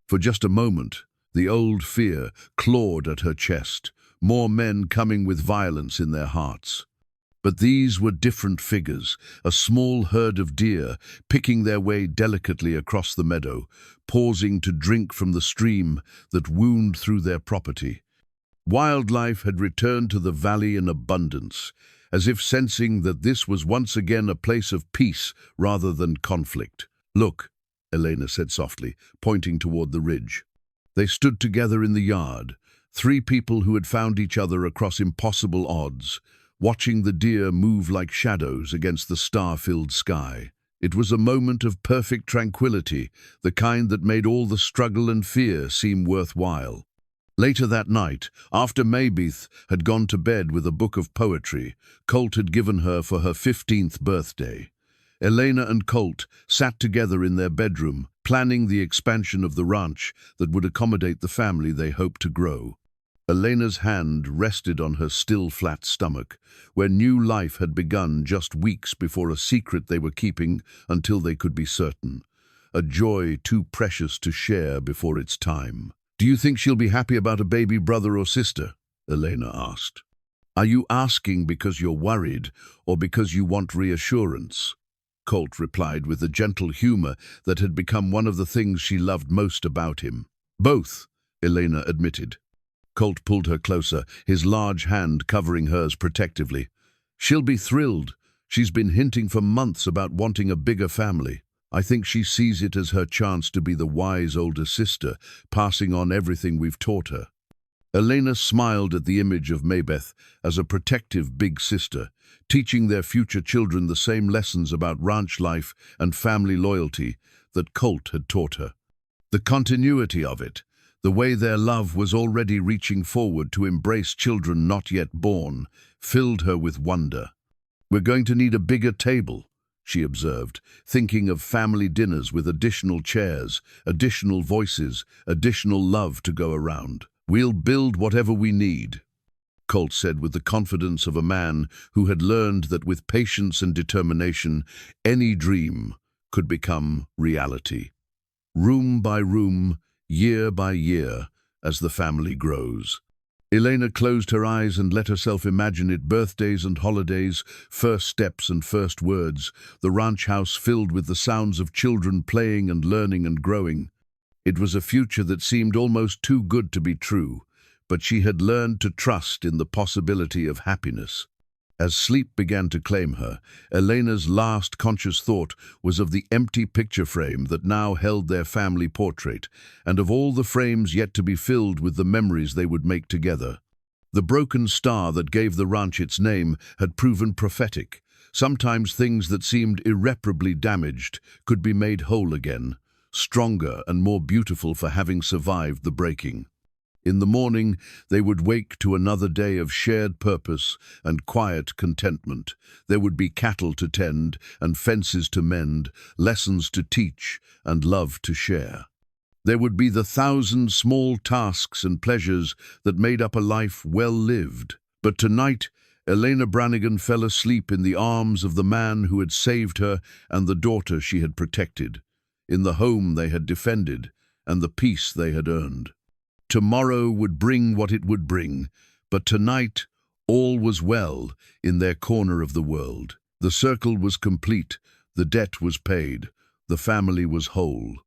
For just a moment, the old fear clawed at her chest, more men coming with violence in their hearts. But these were different figures, a small herd of deer picking their way delicately across the meadow, pausing to drink from the stream that wound through their property. Wildlife had returned to the valley in abundance, as if sensing that this was once again a place of peace rather than conflict. "Look," Elena said softly, pointing toward the ridge. They stood together in the yard, Three people who had found each other across impossible odds, watching the deer move like shadows against the star-filled sky. It was a moment of perfect tranquility, the kind that made all the struggle and fear seem worthwhile. Later that night, after Maybeth had gone to bed with a book of poetry Colt had given her for her 15th birthday, Elena and Colt sat together in their bedroom, planning the expansion of the ranch that would accommodate the family they hoped to grow. Elena's hand rested on her still flat stomach, where new life had begun just weeks before a secret they were keeping until they could be certain. A joy too precious to share before its time. "Do you think she'll be happy about a baby brother or sister?" Elena asked. "Are you asking because you're worried or because you want reassurance?" Colt replied with a gentle humor that had become one of the things she loved most about him. "Both," Elena admitted. Colt pulled her closer, his large hand covering hers protectively. "She'll be thrilled. She's been hinting for months about wanting a bigger family. I think she sees it as her chance to be the wise older sister, passing on everything we've taught her." Elena smiled at the image of Maybeth as a protective big sister, teaching their future children the same lessons about ranch life and family loyalty that Colt had taught her. The continuity of it, the way their love was already reaching forward to embrace children not yet born, filled her with wonder. "We're going to need a bigger table," she observed, thinking of family dinners with additional chairs, additional voices, additional love to go around. "We'll build whatever we need," Colt said with the confidence of a man who had learned that with patience and determination, any dream could become reality. Room by room, year by year, as the family grows. Elena closed her eyes and let herself imagine it: birthdays and holidays, first steps and first words, the ranch house filled with the sounds of children playing and learning and growing. It was a future that seemed almost too good to be true, but she had learned to trust in the possibility of happiness. As sleep began to claim her, Elena's last conscious thought was of the empty picture frame that now held their family portrait, and of all the frames yet to be filled with the memories they would make together. The broken star that gave the ranch its name had proven prophetic. Sometimes things that seemed irreparably damaged could be made whole again, stronger and more beautiful for having survived the breaking. In the morning, they would wake to another day of shared purpose and quiet contentment. There would be cattle to tend and fences to mend, lessons to teach and love to share. There would be the 1,000 small tasks and pleasures that made up a life well lived. But tonight, Elena Brannigan fell asleep in the arms of the man who had saved her and the daughter she had protected, in the home they had defended and the peace they had earned. Tomorrow would bring what it would bring, but tonight all was well in their corner of the world. The circle was complete, the debt was paid, the family was whole.